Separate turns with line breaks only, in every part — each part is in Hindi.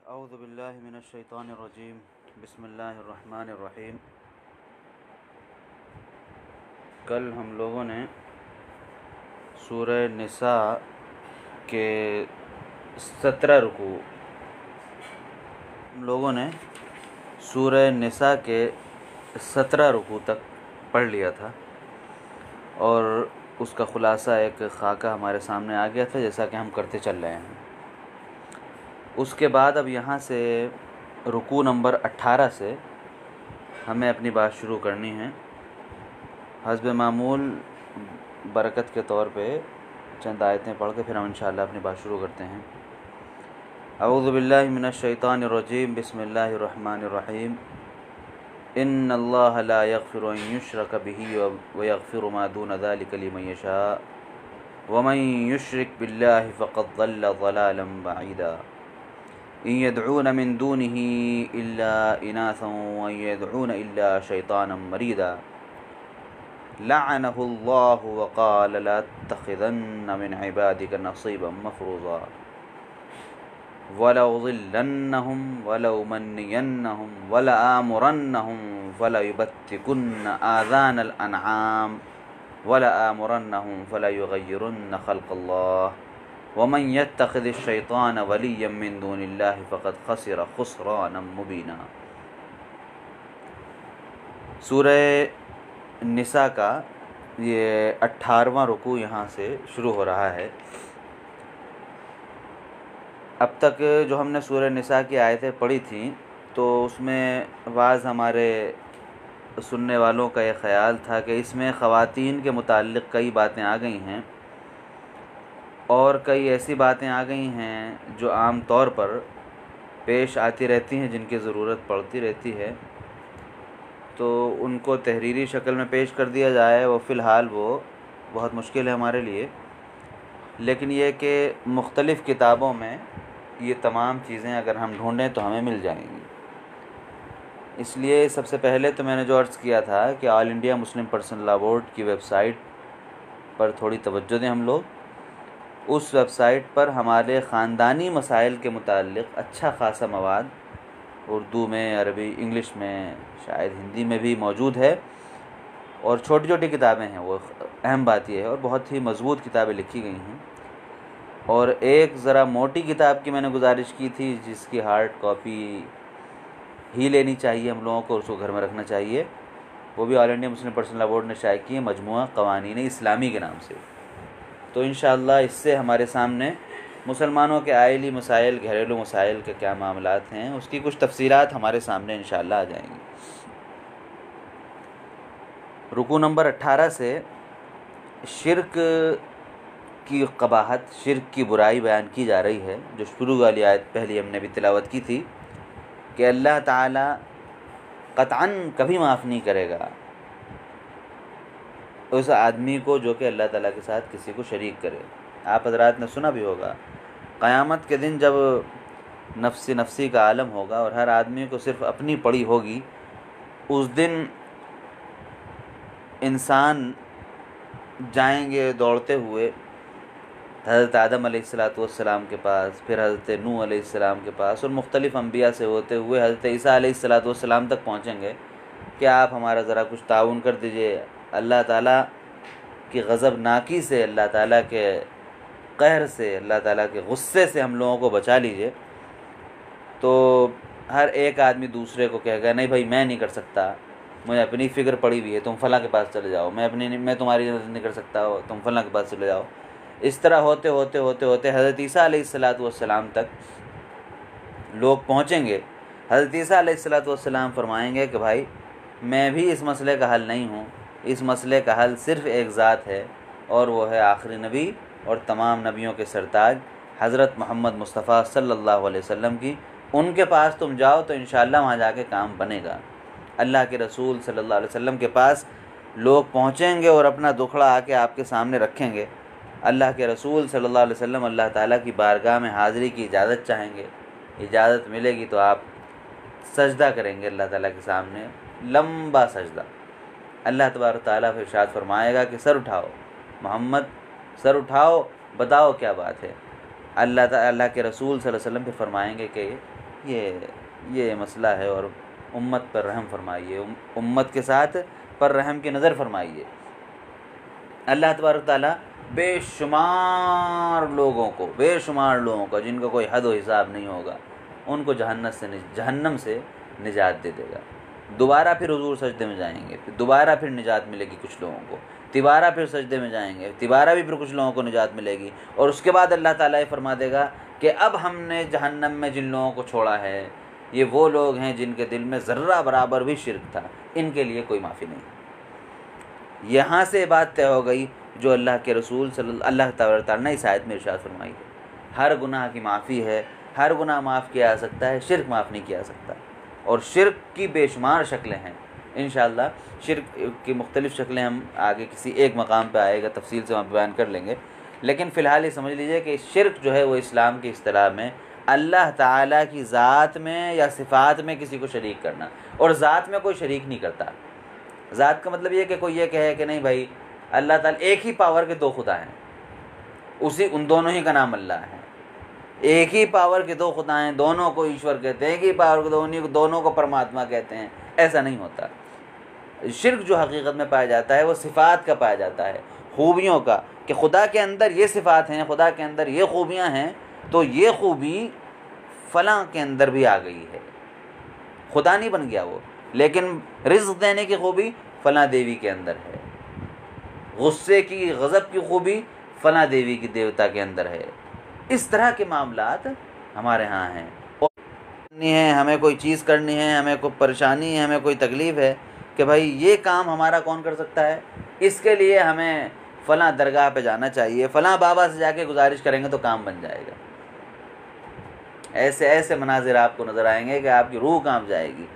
औज़ु बिल्लाहि मिनश्शैतानिर्रजीम बिस्मिल्लाहिर्रहमानिर्रहीम। कल हम लोगों ने सूरह निसा के 17 रुकू सूरह निसा के 17 रुकू तक पढ़ लिया था और उसका ख़ुलासा एक खाका हमारे सामने आ गया था, जैसा कि हम करते चल रहे हैं। उसके बाद अब यहाँ से रुकू नंबर 18 से हमें अपनी बात शुरू करनी है। हस्ब मामूल बरकत के तौर पे चंद आयतें पढ़ के फिर हम इंशाअल्लाह अपनी बात शुरू करते हैं। अऊज़ु बिल्लाहि मिनश्शैतानिर्रजीम बिस्मिल्लाहिर्रहमानिर्रहीम। इन्नल्लाह ला यग़फ़िरु अन युश्रक बिही व यग़फ़िरु मा दून ज़ालिका लिमन यशा व मन युश्रिक बिल्लाहि फ़क़द ज़ल्ल ज़लालन बईदा। इन यदऊन मिन दूनिही इल्ला इनासन व यदऊन इल्ला शैतानन मरीदा। लअनहुल्लाहु व क़ाल लअत्तख़िज़न्न मिन इबादिका नसीबन मफ़रूज़ा वलउज़िल्लन्नहुम वलउमन्नियन्नहुम वलआमुरन्नहुम फलयुबत्तिकुन्न आज़ानल अनआम वलआमुरन्नहुम फलयुग़य्यिरुन्न ख़ल्क़ल्लाह वमन यत्तख़िज़िश शैतान वलिय्यन मिन दूनिल्लाहि फ़क़द ख़सिर ख़ुस्रानन मुबीना। सूरह निसा का ये 18वां रुकू यहाँ से शुरू हो रहा है। अब तक जो हमने सूरह निसा की आयतें पढ़ी थी तो उसमें बाज़ हमारे सुनने वालों का ये ख़याल था कि इसमें ख़वातीन के मुताल्लिक़ कई बातें आ गई हैं और कई ऐसी बातें आ गई हैं जो आम तौर पर पेश आती रहती हैं, जिनकी ज़रूरत पड़ती रहती है, तो उनको तहरीरी शक्ल में पेश कर दिया जाए वो फ़िलहाल वो बहुत मुश्किल है हमारे लिए। लेकिन ये कि मुख्तलिफ़ किताबों में ये तमाम चीज़ें अगर हम ढूँढें तो हमें मिल जाएंगी। इसलिए सबसे पहले तो मैंने जो अर्ज़ किया था कि all India Muslim personal law board की वेबसाइट पर थोड़ी तवज्जो दें हम लोग। उस वेबसाइट पर हमारे ख़ानदानी मसाइल के मुताल्लिक़ अच्छा ख़ासा मवाद उर्दू में, अरबी, इंग्लिश में, शायद हिंदी में भी मौजूद है और छोटी छोटी किताबें हैं। वो अहम बात यह है और बहुत ही मज़बूत किताबें लिखी गई हैं। और एक ज़रा मोटी किताब की मैंने गुजारिश की थी जिसकी हार्ड कॉपी ही लेनी चाहिए हम लोगों को, उसको घर में रखना चाहिए। वो भी all India Muslim personal law board ने शाया की है, मजमुआ क़वानीन इस्लामी के नाम से। तो इंशाअल्लाह इससे हमारे सामने मुसलमानों के आइली मसाइल, घरेलू मसाइल के क्या मामलात हैं, उसकी कुछ तफसीलात हमारे सामने इंशाअल्लाह आ जाएंगी। रुकू नंबर 18 से शिर्क की क़बाहत, शिर्क की बुराई बयान की जा रही है। जो शुरू वाली आयत पहली हमने भी तिलावत की थी कि अल्लाह ताला क़तअन कभी माफ़ नहीं करेगा उस आदमी को जो कि अल्लाह ताला के साथ किसी को शरीक करे। आप हज़रात ने सुना भी होगा, क़यामत के दिन जब नफ्सी नफ्सी का आलम होगा और हर आदमी को सिर्फ़ अपनी पड़ी होगी, उस दिन इंसान जाएंगे दौड़ते हुए हज़रत आदम अलैहिस्सलाम के पास, फिर हज़रत नूह अलैहिस्सलाम के पास और मुख्तलिफ़ अम्बिया से होते हुए हज़रत ईसा अलैहिस्सलाम तक पहुँचेंगे। क्या आप हमारा ज़रा कुछ ताउन कर दीजिए, अल्लाह ताला की ग़ज़बनाकी से, अल्लाह ताला के कहर से, अल्लाह ताला के गुस्से से हम लोगों को बचा लीजिए। तो हर एक आदमी दूसरे को कहेगा नहीं भाई मैं नहीं कर सकता, मुझे अपनी फ़िक्र पड़ी हुई है, तुम फ़लाँ के पास चले जाओ, मैं तुम्हारी मदद नहीं कर सकता, तुम फ़लाँ के पास चले जाओ। इस तरह होते होते होते होते हज़रत ईसा अलैहिस्सलाम तक लोग पहुँचेंगे। हज़रत ईसा अलैहिस्सलाम फरमाएंगे कि भाई मैं भी इस मसले का हल नहीं हूँ, इस मसले का हल सिर्फ़ एक ज़ात है और वो है आखिरी नबी और तमाम नबियों के सरताज हज़रत मोहम्मद मुस्तफ़ा सल्लल्लाहु अलैहि वसल्लम की। उनके पास तुम जाओ तो इंशाअल्लाह वहाँ जाके काम बनेगा। अल्लाह के रसूल सल्लल्लाहु अलैहि वसल्लम के पास लोग पहुँचेंगे और अपना दुखड़ा आके आपके सामने रखेंगे। अल्लाह के रसूल सल्लल्लाहु अलैहि वसल्लम अल्लाह ताला की बारगाह में हाज़िरी की इजाज़त चाहेंगे। इजाज़त मिलेगी तो आप सजदा करेंगे अल्लाह ताला के सामने, लंबा सजदा। अल्लाह तबारक ताला फिर इरशाद फरमाएगा कि सर उठाओ मोहम्मद, सर उठाओ, बताओ क्या बात है। अल्लाह के रसूल सल्लल्लाहु अलैहि वसल्लम फिर फरमाएंगे कि ये मसला है। और उम्मत पर रहम फरमाइए, उम्मत के साथ पर रहम की नज़र फरमाइए। अल्लाह तबारक ताला बेशुमार लोगों को जिनका कोई हद व हिसाब नहीं होगा, उनको जहन्नम से निजात दे देगा। दोबारा फिर हुजूर सजदे में जाएंगे, फिर दोबारा फिर निजात मिलेगी कुछ लोगों को, तिबारा फिर सजदे में जाएंगे, तिबारा भी फिर कुछ लोगों को निजात मिलेगी। और उसके बाद अल्लाह ताला ये फरमा देगा कि अब हमने जहन्नम में जिन लोगों को छोड़ा है, ये वो लोग हैं जिनके दिल में ज़र्रा बराबर भी शिर्क था, इनके लिए कोई माफ़ी नहीं। यहाँ से बात तय हो गई जो अल्लाह के रसूल अल्लाह ताला ने इस आयत में इरशाद फरमाई है। हर गुनाह की माफ़ी है, हर गुनाह माफ़ किया जा सकता है, शिर्क माफ़ नहीं किया जा सकता। और शिर्क की बेशुमार शक्लें हैं। इंशाअल्लाह शिर्क की मुख्तलिफ़ शक्लें हम आगे किसी एक मकाम पर आएगा तफसील से हम बयान कर लेंगे। लेकिन फ़िलहाल ये समझ लीजिए कि शिर्क जो है वो इस्लाम की इस्तिलाह में अल्लाह ताला की ज़ात में या सिफ़ात में किसी को शरीक करना। और ज़ात में कोई शरीक नहीं करता। ज़ात का मतलब ये कि कोई ये कहे कि नहीं भाई अल्लाह ताला एक ही पावर के दो खुदा हैं, उन दोनों ही का नाम अल्लाह है। एक ही पावर के दो खुदा हैं, दोनों को ईश्वर कहते हैं, एक ही पावर के दोनों को परमात्मा कहते हैं, ऐसा नहीं होता। शिर्क जो हकीकत में पाया जाता है वो सिफ़ात का पाया जाता है, खूबियों का, कि खुदा के अंदर ये सिफ़ात हैं, खुदा के अंदर ये खूबियाँ हैं, तो ये खूबी फ़लाँ के अंदर भी आ गई है। खुदा नहीं बन गया वो, लेकिन रिज़्क़ देने की खूबी फ़लाँ देवी के अंदर है, गुस्से की गज़ब की खूबी फ़लाँ देवी की देवता के अंदर है। इस तरह के मामलात हमारे यहाँ हैं। और हमें कोई चीज़ करनी है, हमें कोई परेशानी है, हमें कोई तकलीफ़ है कि भाई ये काम हमारा कौन कर सकता है, इसके लिए हमें फ़लाँ दरगाह पे जाना चाहिए, फ़लाँ बाबा से जाके गुजारिश करेंगे तो काम बन जाएगा। ऐसे ऐसे मनाजिर आपको नज़र आएंगे कि आपकी रूह कांप जाएगी।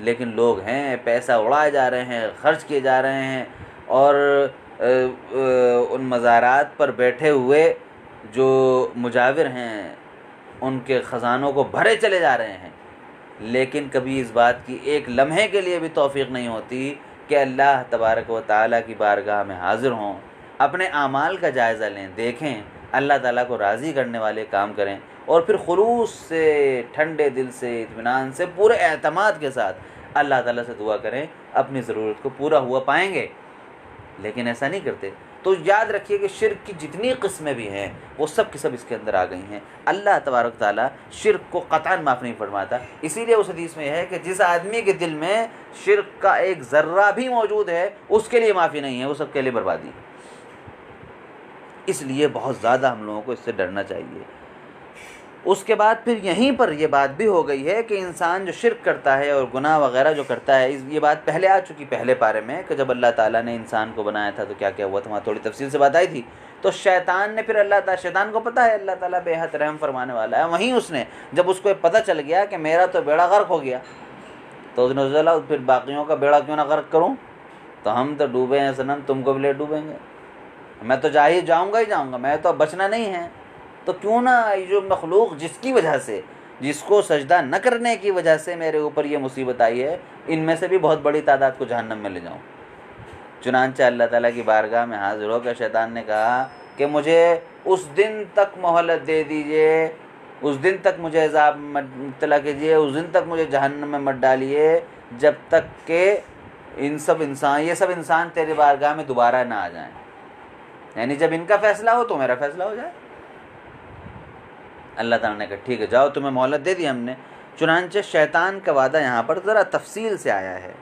लेकिन लोग हैं, पैसा उड़ाए जा रहे हैं, ख़र्च किए जा रहे हैं, और उन मज़ारात पर बैठे हुए जो मुजाविर हैं उनके ख़ज़ानों को भरे चले जा रहे हैं। लेकिन कभी इस बात की एक लम्हे के लिए भी तौफ़ीक़ नहीं होती कि अल्लाह तबारक व तआला की बारगाह में हाज़िर हों, अपने आमाल का जायज़ा लें, देखें, अल्लाह ताला को राज़ी करने वाले काम करें, और फिर खुलूस से, ठंडे दिल से, इत्मीनान से, पूरे एतमाद के साथ अल्लाह ताला से दुआ करें, अपनी ज़रूरत को पूरा हुआ पाएंगे। लेकिन ऐसा नहीं करते। तो याद रखिए कि शिर्क की जितनी किस्में भी हैं वो सब की सब इसके अंदर आ गई हैं। अल्लाह तबारक ताला शिर्क को क़तअन माफ़ नहीं फरमाता। इसीलिए उस हदीस में है कि जिस आदमी के दिल में शिर्क का एक ज़र्रा भी मौजूद है उसके लिए माफ़ी नहीं है, वो सबके लिए बर्बादी। इसलिए बहुत ज़्यादा हम लोगों को इससे डरना चाहिए। उसके बाद फिर यहीं पर यह बात भी हो गई है कि इंसान जो शिर्क करता है और गुनाह वगैरह जो करता है, ये बात पहले आ चुकी पहले पारे में कि जब अल्लाह ताला ने इंसान को बनाया था तो क्या क्या हुआ था, वहाँ थोड़ी तफसील से बात आई थी। तो शैतान ने फिर शैतान को पता है अल्लाह ताला बेहद रहम फरमाने वाला है, वहीं उसने जब उसको पता चल गया कि मेरा तो बेड़ा गर्क हो गया, तो उसने सोचा फिर बाकियों का बेड़ा क्यों ना गर्क करूँ, तो हम तो डूबे हैं सनम, तुमको भी ले डूबेंगे, मैं तो जाऊँगा ही जाऊँगा, मैं तो अब बचना नहीं है। तो क्यों ना ये जो मखलूक जिसकी वजह से, जिसको सजदा न करने की वजह से मेरे ऊपर ये मुसीबत आई है, इनमें से भी बहुत बड़ी तादाद को जहन्नम में ले जाऊँ। चुनांचे अल्लाह ताला की बारगाह में हाजिर होकर शैतान ने कहा कि मुझे उस दिन तक मोहलत दे दीजिए, उस दिन तक मुझे अज़ाब मत मुब्तला कीजिए, उस दिन तक मुझे जहन्नम में मत डालिए जब तक कि ये सब इंसान तेरी बारगाह में दोबारा ना आ जाएं। यानी जब इनका फ़ैसला हो तो मेरा फ़ैसला हो जाए। अल्लाह ताला ने कहा ठीक है जाओ, तुम्हें मोहलत दे दी हमने। चुनांचे शैतान का वादा यहाँ पर ज़रा तफसील से आया है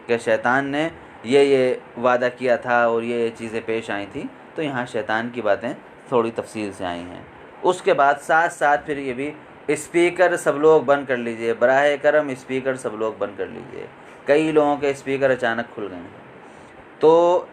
कि शैतान ने ये वादा किया था और ये चीज़ें पेश आई थी, तो यहाँ शैतान की बातें थोड़ी तफसील से आई हैं। उसके बाद साथ साथ फिर ये भी स्पीकर सब लोग बंद कर लीजिए, बराह करम स्पीकर सब लोग बंद कर लीजिए। कई लोगों के स्पीकर अचानक खुल गए हैं। तो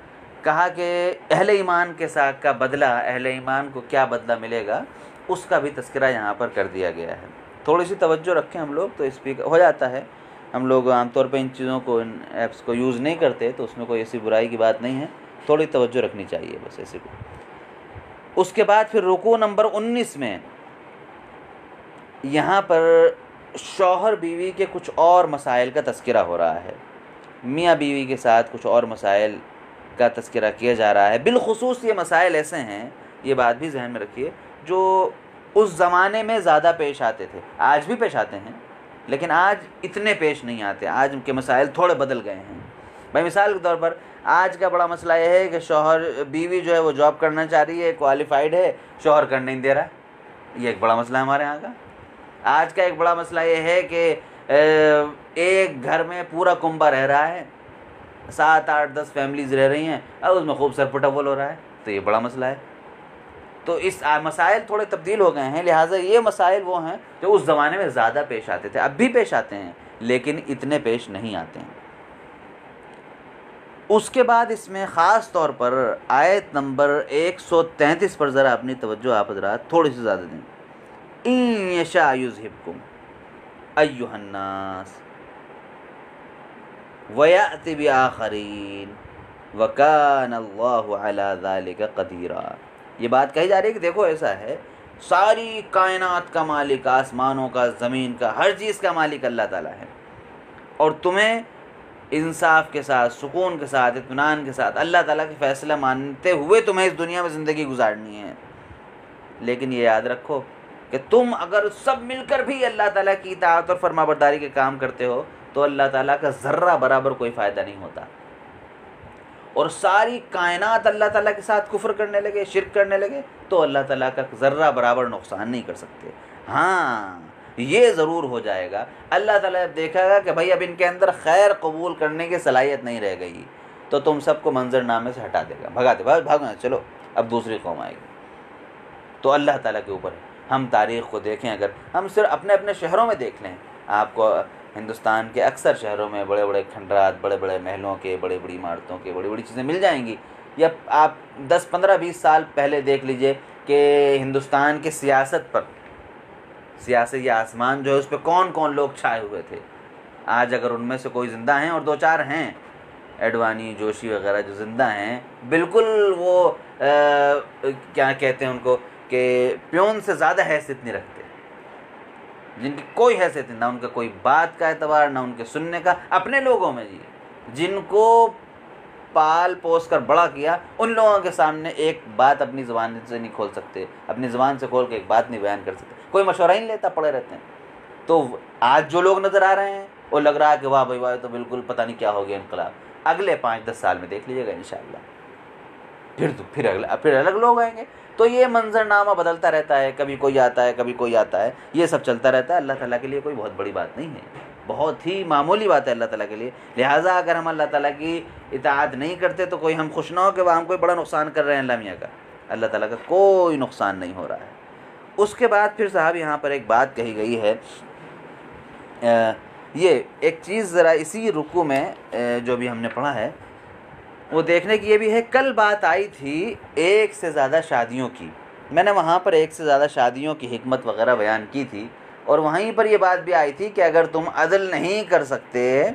कहा कि अहले ईमान के साथ का बदला, अहले ईमान को क्या बदला मिलेगा, उसका भी तज़किरा यहाँ पर कर दिया गया है। थोड़ी सी तवज्जो रखें हम लोग तो स्पीकर हो जाता है। हम लोग आमतौर पर इन चीज़ों को, इन ऐप्स को यूज़ नहीं करते, तो उसमें कोई ऐसी बुराई की बात नहीं है, थोड़ी तवज्जो रखनी चाहिए बस ऐसे को। उसके बाद फिर रुकू नंबर 19 में यहाँ पर शौहर बीवी के कुछ और मसाइल का तज़किरा हो रहा है। मियाँ बीवी के साथ कुछ और मसाइल का तज़किरा किया जा रहा है। बिलखुसूस ये मसाइल ऐसे हैं, ये बात भी जहन में रखिए, जो उस ज़माने में ज़्यादा पेश आते थे, आज भी पेश आते हैं, लेकिन आज इतने पेश नहीं आते। आज के मसाइल थोड़े बदल गए हैं। भाई मिसाल के तौर पर आज का बड़ा मसला यह है कि शौहर बीवी जो है वो जॉब करना चाह रही है, क्वालिफाइड है, शौहर करने नहीं दे रहा है। ये एक बड़ा मसला है हमारे यहाँ का। आज का एक बड़ा मसला ये है कि एक घर में पूरा कुंबा रह रहा है, 7, 8, 10 फैमिलीज़ रह रही हैं, अब उसमें खूब सरपुटअव्वल हो रहा है, तो ये बड़ा मसला है। तो इस मसाइल थोड़े तब्दील हो गए हैं, लिहाजा ये मसाइल वो हैं जो उस ज़माने में ज़्यादा पेश आते थे, अब भी पेश आते हैं लेकिन इतने पेश नहीं आते हैं। उसके बाद इसमें ख़ास तौर पर आयत नंबर 133 पर ज़रा अपनी तवज्जो आप हज़रात थोड़ी सी ज़्यादा दें। इन यशा युज़हिबकुम अय्युहन्नास वयाति बिआखरीन वकान अल्लाहु अला ज़ालिका क़दीरा। ये बात कही जा रही है कि देखो ऐसा है, सारी कायनात का मालिक, आसमानों का, ज़मीन का, हर चीज़ का मालिक अल्लाह ताला है, और तुम्हें इंसाफ के साथ, सुकून के साथ, इत्मीनान के साथ अल्लाह ताला के फ़ैसला मानते हुए तुम्हें इस दुनिया में ज़िंदगी गुजारनी है। लेकिन ये याद रखो कि तुम अगर सब मिलकर भी अल्लाह ताला की इताअत और फरमाबरदारी के काम करते हो तो अल्लाह ताला का ज़र्रा बराबर कोई फ़ायदा नहीं होता। और सारी कायनात अल्लाह ताला के साथ कुफ्र करने लगे, शिर्क करने लगे, तो अल्लाह ताला का ज़र्रा बराबर नुकसान नहीं कर सकते। हाँ, ये ज़रूर हो जाएगा, अल्लाह ताला देखेगा कि भाई अब इनके अंदर खैर कबूल करने की सलाहियत नहीं रह गई, तो तुम सबको मंजरनामे से हटा देगा, भगा दे, भागना, चलो अब दूसरी कौम आएगी। तो अल्लाह ताला के ऊपर है। हम तारीख़ को देखें, अगर हम सिर्फ अपने अपने शहरों में देख लें, आपको हिंदुस्तान के अक्सर शहरों में बड़े बड़े खंडरात, बड़े बड़े महलों के, बड़ी बड़ी इमारतों के, बड़ी बड़ी चीज़ें मिल जाएंगी। या आप 10, 15, 20 साल पहले देख लीजिए कि हिंदुस्तान की सियासत पर, सियासी आसमान जो है उस पर कौन कौन लोग छाए हुए थे। आज अगर उनमें से कोई ज़िंदा हैं, और 2-4 हैं, एडवाणी, जोशी वगैरह जो ज़िंदा हैं, बिल्कुल वो क्या कहते हैं उनको, कि प्योन से ज़्यादा हैसियत नहीं रखते, जिनकी कोई हैसियत नहीं, ना उनका कोई बात का एतबार, ना उनके सुनने का। अपने लोगों में जी, जिनको पाल पोस कर बड़ा किया, उन लोगों के सामने एक बात अपनी ज़ुबान से नहीं खोल सकते, अपनी ज़ुबान से खोल के एक बात नहीं बयान कर सकते, कोई मशवरा ही नहीं लेता, पड़े रहते हैं। तो आज जो लोग नज़र आ रहे हैं वो लग रहा है कि वाह भाई वाह, तो बिल्कुल पता नहीं क्या हो गया इनकलाब। अगले 5-10 साल में देख लीजिएगा इंशाअल्लाह, फिर अलग लोग आएंगे। तो ये मंजरनामा बदलता रहता है, कभी कोई आता है, कभी कोई आता है, ये सब चलता रहता है। अल्लाह ताला के लिए कोई बहुत बड़ी बात नहीं है, बहुत ही मामूली बात है अल्लाह ताला के लिए। लिहाजा अगर हम अल्लाह ताला की इताअत नहीं करते तो कोई हम खुश ना हो कि वह हम कोई बड़ा नुकसान कर रहे हैं। अल्लाह मियाँ का, अल्लाह ताला का कोई नुकसान नहीं हो रहा है। उसके बाद फिर साहब यहाँ पर एक बात कही गई है, ये एक चीज़ ज़रा इसी रुकू में जो भी हमने पढ़ा है वो देखने की ये भी है। कल बात आई थी एक से ज़्यादा शादियों की, मैंने वहाँ पर एक से ज़्यादा शादियों की हिकमत वगैरह बयान की थी, और वहीं पर ये बात भी आई थी कि अगर तुम अदल नहीं कर सकते,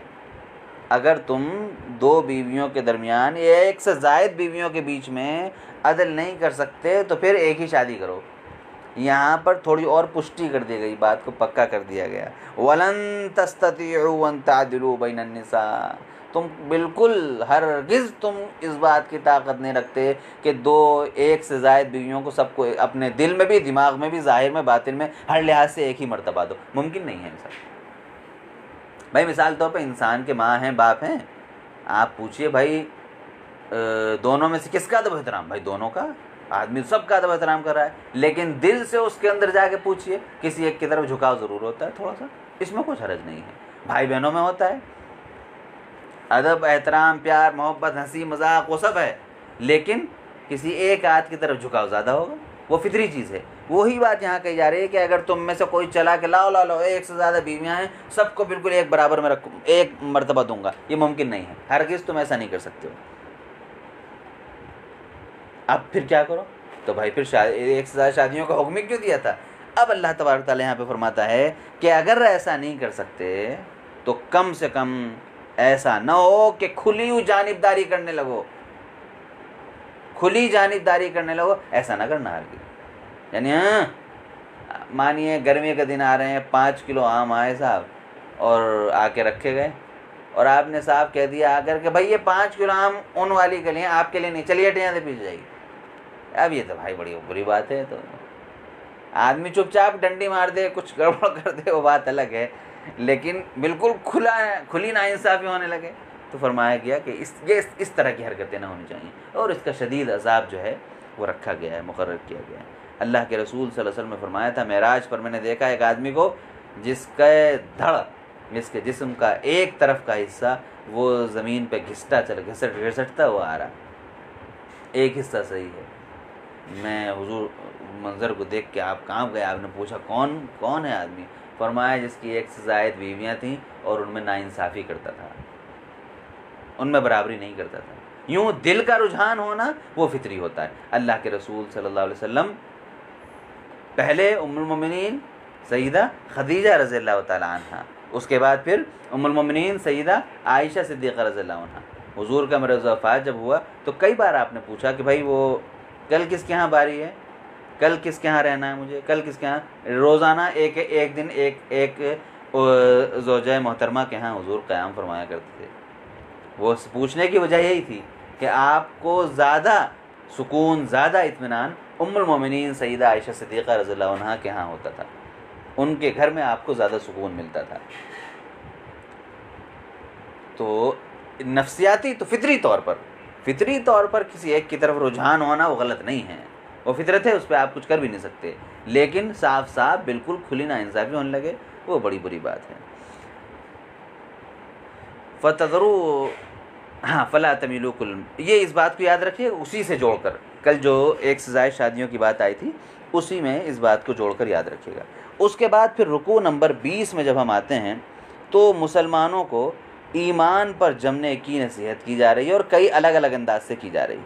अगर तुम 2 बीवियों के दरमियान या एक से ज़ायद बीवियों के बीच में अदल नहीं कर सकते तो फिर एक ही शादी करो। यहाँ पर थोड़ी और पुष्टि कर दी गई, बात को पक्का कर दिया गया, वलन तस्ततिउ अन तादिलू बैनन निसा, तुम बिल्कुल हरगिज़ तुम इस बात की ताकत नहीं रखते कि 1 से ज़ायद बीवियों को सबको अपने दिल में भी, दिमाग में भी, ज़ाहिर में, बातिन में, हर लिहाज से एक ही मर्तबा दो। मुमकिन नहीं है ऐसा। भाई मिसाल तौर पर इंसान के माँ हैं, बाप हैं, आप पूछिए भाई दोनों में से किसका अदब एहतराम, भाई दोनों का, आदमी सबका अदब एहतराम कर रहा है, लेकिन दिल से उसके अंदर जाके पूछिए, किसी एक की तरफ झुकाव ज़रूर होता है थोड़ा सा, इसमें कुछ हर्ज नहीं है। भाई बहनों में होता है अदब, एहतराम, प्यार, मोहब्बत, हंसी मजाक, वो सब है, लेकिन किसी एक आदमी की तरफ झुकाव ज़्यादा होगा, वो फितरी चीज़ है। वही बात यहाँ कही जा रही है कि अगर तुम में से कोई चला के लाओ 1 से ज़्यादा बीवियाँ हैं, सबको बिल्कुल एक बराबर में रखूँ, एक मर्तबा दूंगा, ये मुमकिन नहीं है, हरगिज़ तुम ऐसा नहीं कर सकते हो। अब फिर क्या करो, तो भाई फिर 1 से ज़्यादा शादियों का हुक्म क्यों दिया था? अब अल्लाह तबारक तआला यहाँ पे फरमाता है कि अगर ऐसा नहीं कर सकते तो कम से कम ऐसा ना हो कि खुली हुई जानिबदारी करने लगो, खुली जानिबदारी करने लगो, ऐसा ना करना हरगिज़। यानी हाँ, मानिए गर्मी के दिन आ रहे हैं, 5 किलो आम आए साहब और आके रखे गए, और आपने साहब कह दिया आकर के भाई ये 5 किलो आम उन वाली के लिए, आपके लिए नहीं, चलिए हटिया से पीछे जाइए। अब ये तो भाई बड़ी बुरी बात है। तो आदमी चुपचाप डंडी मार दे, कुछ गड़बड़ कर दे, वो बात अलग है, लेकिन बिल्कुल खुली नाइंसाफ़ी होने लगे तो फरमाया गया कि इस तरह की हरकतें ना होनी चाहिए, और इसका शदीद अज़ाब जो है वो रखा गया है, मुकर्रर किया गया है। अल्लाह के रसूल सल्लल्लाहु अलैहि वसल्लम ने फरमाया था, मेराज पर मैंने देखा एक आदमी को जिसके जिस्म का एक तरफ का हिस्सा वो ज़मीन पे घिसटता हुआ आ रहा, एक हिस्सा सही है। मैं हुजूर मंज़र को देख के, आप कहाँ गए? आपने पूछा कौन है आदमी? फरमाया जिसकी एक से ज़ायद बीवियाँ थीं और उनमें नाइंसाफ़ी करता था, उनमें बराबरी नहीं करता था। यूँ दिल का रुझान होना वो फितरी होता है। अल्लाह के रसूल सल्लल्लाहु अलैहि वसल्लम पहले उम्मुल मोमिनीन सईदा खदीजा रज़ियल्लाहु ताला अन्हा, उसके बाद फिर उम्मुल मोमिनीन सईदा आयशा सिद्दीक़ा रज़ियल्लाहु अन्हा। हुजूर का मरज़ वफ़ात जब हुआ तो कई बार आपने पूछा कि भाई वो कल किसके यहाँ बारी है, कल किसके यहाँ रहना है मुझे, कल किसके यहाँ। रोज़ाना एक दिन एक ज़ौजा मोहतरमा के यहाँ हुजूर क़याम फरमाया करते थे। वो पूछने की वजह यही थी कि आपको ज़्यादा सुकून, ज़्यादा इत्मीनान उम्मुल मोमिनीन सईदा आयशा सिद्दीक़ा रज़ियल्लाहु अन्हा के यहाँ होता था, उनके घर में आपको ज़्यादा सुकून मिलता था। तो नफ्सियाती तो फितरी तौर पर किसी एक की तरफ रुझान होना वो गलत नहीं है, वो फितरत है, उस पर आप कुछ कर भी नहीं सकते, लेकिन साफ साफ बिल्कुल खुली नाइंसाफ़ी होने लगे वो बड़ी बुरी बात है। फ़तज़रू फ़ला तमीलू कुल, ये इस बात को याद रखिए, उसी से जोड़कर कल जो एक से ज़ायद शादियों की बात आई थी उसी में इस बात को जोड़कर याद रखिएगा। उसके बाद फिर रुकू नंबर 20 में जब हम आते हैं तो मुसलमानों को ईमान पर जमने की नसीहत की जा रही है और कई अलग अलग अंदाज से की जा रही है।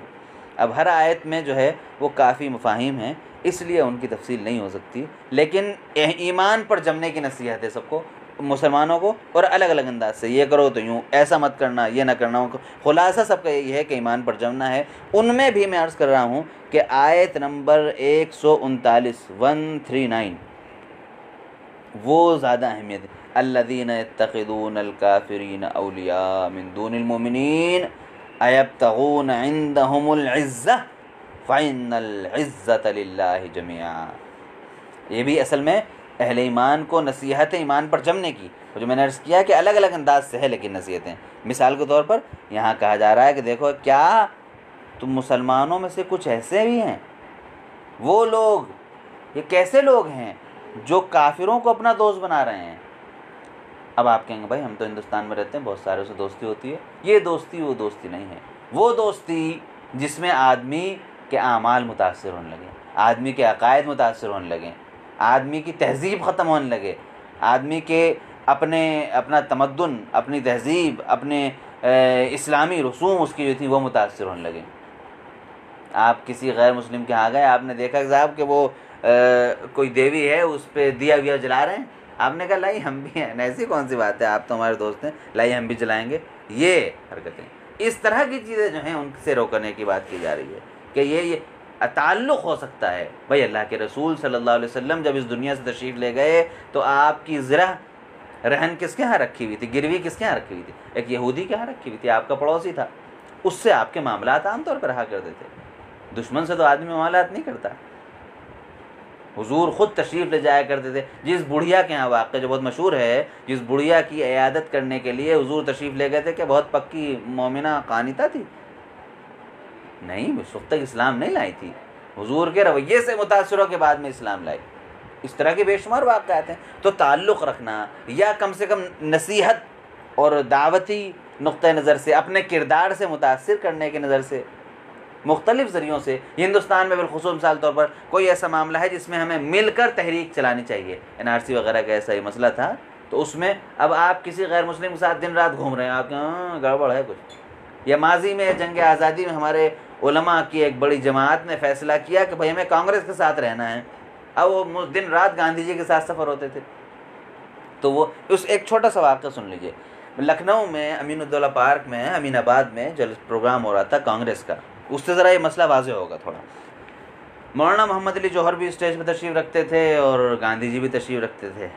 अब हर आयत में जो है वो काफ़ी मफ़ाहिम हैं, इसलिए उनकी तफसील नहीं हो सकती, लेकिन ईमान पर जमने की नसीहत है सबको, मुसलमानों को, और अलग अलग अंदाज से, ये करो तो यूँ, ऐसा मत करना, ये ना करना। खुलासा सबका यही है कि ईमान पर जमना है। उनमें भी मैं अर्ज़ कर रहा हूँ कि आयत नंबर 139 वो ज़्यादा अहमियत है। अल्लज़ीना यत्तख़िज़ूनल काफ़िरीन औलिया मिन दूनिल मोमिनीन अयब्तग़ून इंदहुमुल इज़्ज़ह फ़इन्नल इज़्ज़ता लिल्लाहि जमीआ। ये भी असल में अहले ईमान को नसीहत है ईमान पर जमने की, जो मैंने अर्ज़ किया कि अलग अलग अंदाज से है, लेकिन नसीहतें मिसाल के तौर पर यहाँ कहा जा रहा है कि देखो क्या तुम मुसलमानों में से कुछ ऐसे भी हैं, वो लोग, ये कैसे लोग हैं जो काफिरों को अपना दोस्त बना रहे हैं। अब आप कहेंगे भाई हम तो हिंदुस्तान में रहते हैं, बहुत सारे से दोस्ती होती है। ये दोस्ती वो दोस्ती नहीं है, वो दोस्ती जिसमें आदमी के आमाल मुतासर होने लगे, आदमी के अकायद मुतासर होने लगे, आदमी की तहज़ीब ख़त्म होने लगे, आदमी के अपना तमद्दुन, अपनी तहज़ीब, अपने इस्लामी रसूम उसकी जो थी वो मुतासर होने लगे। आप किसी गैर मुस्लिम के यहाँ गए, आपने देखा साहब कि वो कोई देवी है, उस पर दिया विया जला रहे हैं, आपने कहा लाई हम भी हैं, ऐसी कौन सी बात है, आप तो हमारे दोस्त हैं, लाई हम भी जलाएंगे। ये हरकतें, इस तरह की चीज़ें जो हैं उनसे रोकने की बात की जा रही है कि ये ताल्लुक़ हो सकता है। भाई अल्लाह के रसूल सल्लल्लाहु अलैहि वसल्लम जब इस दुनिया से तशरीफ़ ले गए तो आपकी ज़रा रहन किसके यहाँ रखी हुई थी, गिरवी किसके यहाँ रखी हुई थी? एक यहूदी के यहाँ रखी हुई थी, आपका पड़ोसी था, उससे आपके मामलात आमतौर पर रहा करते थे। दुश्मन से तो आदमी मामलात नहीं करता। हुजूर ख़ुद तशरीफ़ ले जाया करते थे। जिस बुढ़िया के यहाँ वाक़या जो बहुत मशहूर है, जिस बुढ़िया की इयादत करने के लिए हुजूर तशरीफ़ ले गए थे, कि बहुत पक्की मोमिना कानिता थी, नहीं, उस वक्त तक इस्लाम नहीं लाई थी, हुजूर के रवैये से मुतासर के बाद में इस्लाम लाई। इस तरह के बेशुमार वाक़यात हैं। तो ताल्लुक़ रखना या कम से कम नसीहत और दावती नुक्ते नज़र से, अपने किरदार से मुतासर करने की नज़र से, मुख्तलिफ़ ज़रियों से, हिंदुस्तान में बिलख़ुसूस मिसाल तौर पर कोई ऐसा मामला है जिसमें हमें मिलकर तहरीक चलानी चाहिए, NRC वगैरह का ऐसा ही मसला था, तो उसमें अब आप किसी गैर मुस्लिम के साथ दिन रात घूम रहे हैं, आप गड़बड़ है कुछ। या माजी में जंग आज़ादी में हमारे उलमा की एक बड़ी जमात ने फ़ैसला किया कि भाई हमें कांग्रेस के साथ रहना है, अब वो दिन रात गांधी जी के साथ सफ़र होते थे। तो वो उस एक छोटा सा वाक़या सुन लीजिए। लखनऊ में अमीनुद्दौला पार्क में, अमीनाबाद में जब प्रोग्राम हो रहा था कांग्रेस का, उससे ज़रा ये मसला वाज़ेह होगा थोड़ा। मौलाना मोहम्मद अली जौहर भी स्टेज पर तशरीफ़ रखते थे और गांधी जी भी तशरीफ़ रखते थे।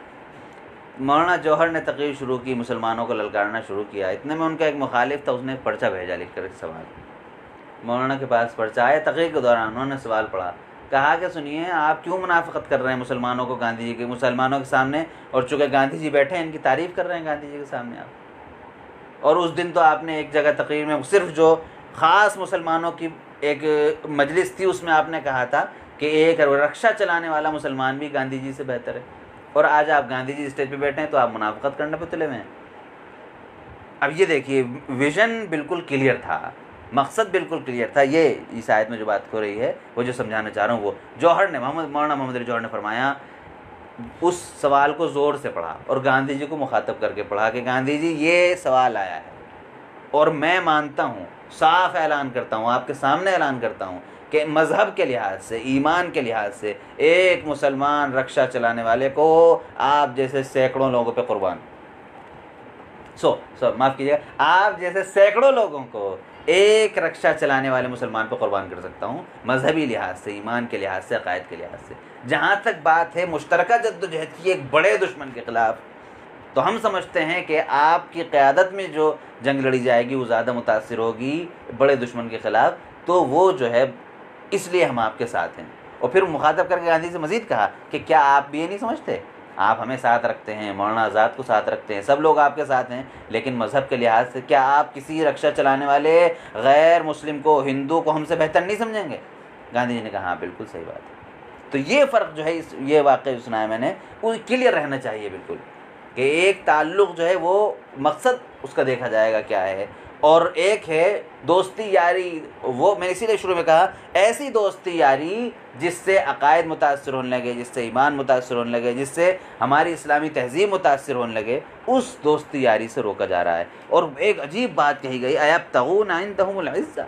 मौलाना जौहर ने तकरीर शुरू की, मुसलमानों को ललकारना शुरू किया। इतने में उनका एक मुखालिफ था, उसने एक पर्चा भेजा लिख कर सवाल। मौलाना के पास पर्चा आया, तकरीर के दौरान उन्होंने सवाल पढ़ा, कहा कि सुनिए आप क्यों मुनाफिकत कर रहे हैं मुसलमानों को गांधी जी के मुसलमानों के सामने, और चूँकि गांधी जी बैठे हैं इनकी तारीफ़ कर रहे हैं गांधी जी के सामने आप। और उस दिन तो आपने एक जगह तकरीर में सिर्फ जो ख़ास मुसलमानों की एक मजलिस थी उसमें आपने कहा था कि एक रक्षा चलाने वाला मुसलमान भी गांधी जी से बेहतर है, और आज आप गांधी जी स्टेज पे बैठे हैं तो आप मुनाफिकत करने पे तुले हुए हैं। अब ये देखिए विज़न बिल्कुल क्लियर था, मकसद बिल्कुल क्लियर था। ये इस आयत में जो बात हो रही है वो जो समझाना चाह रहा हूँ वो जौहर ने मौलाना मोहम्मद अली जौहर ने फरमाया, उस सवाल को ज़ोर से पढ़ा और गांधी जी को मुखातब करके पढ़ा कि गांधी जी ये सवाल आया है और मैं मानता हूँ, साफ ऐलान करता हूँ, आपके सामने ऐलान करता हूँ कि मज़हब के लिहाज से, ईमान के लिहाज से एक मुसलमान रक्षा चलाने वाले को आप जैसे सैकड़ों लोगों पे कुर्बान माफ़ कीजिएगा, आप जैसे सैकड़ों लोगों को एक रक्षा चलाने वाले मुसलमान पर कुर्बान कर सकता हूँ, मजहबी लिहाज से, ईमान के लिहाज से, अकायद के लिहाज से। जहाँ तक बात है मुश्तरका जद्दोजहद की एक बड़े दुश्मन के ख़िलाफ़, तो हम समझते हैं कि आपकी क़यादत में जो जंग लड़ी जाएगी वो ज़्यादा मुतासिर होगी बड़े दुश्मन के ख़िलाफ़, तो वो जो है इसलिए हम आपके साथ हैं। और फिर मुखातब करके गांधी से मज़ीद कहा कि क्या आप भी ये नहीं समझते, आप हमें साथ रखते हैं, मौलाना आज़ाद को साथ रखते हैं, सब लोग आपके साथ हैं, लेकिन मज़हब के लिहाज से क्या आप किसी रक्षा चलाने वाले गैर मुस्लिम को, हिंदू को हमसे बेहतर नहीं समझेंगे? गांधी जी ने कहा हाँ बिल्कुल सही बात है। तो ये फ़र्क जो है ये वाक़ई सुनाया मैंने, वो क्लियर रहना चाहिए बिल्कुल कि एक ताल्लुक़ जो है वो मकसद उसका देखा जाएगा क्या है, और एक है दोस्ती यारी। वो मैंने इसीलिए शुरू में कहा ऐसी दोस्ती यारी जिससे अकायद मुतासर होने लगे, जिससे ईमान मुतासर होने लगे, जिससे हमारी इस्लामी तहज़ीब मुतासर होने लगे, उस दोस्ती यारी से रोका जा रहा है। और एक अजीब बात कही गई, अयब्तगूना इंदहुमुल इज़्ज़ा,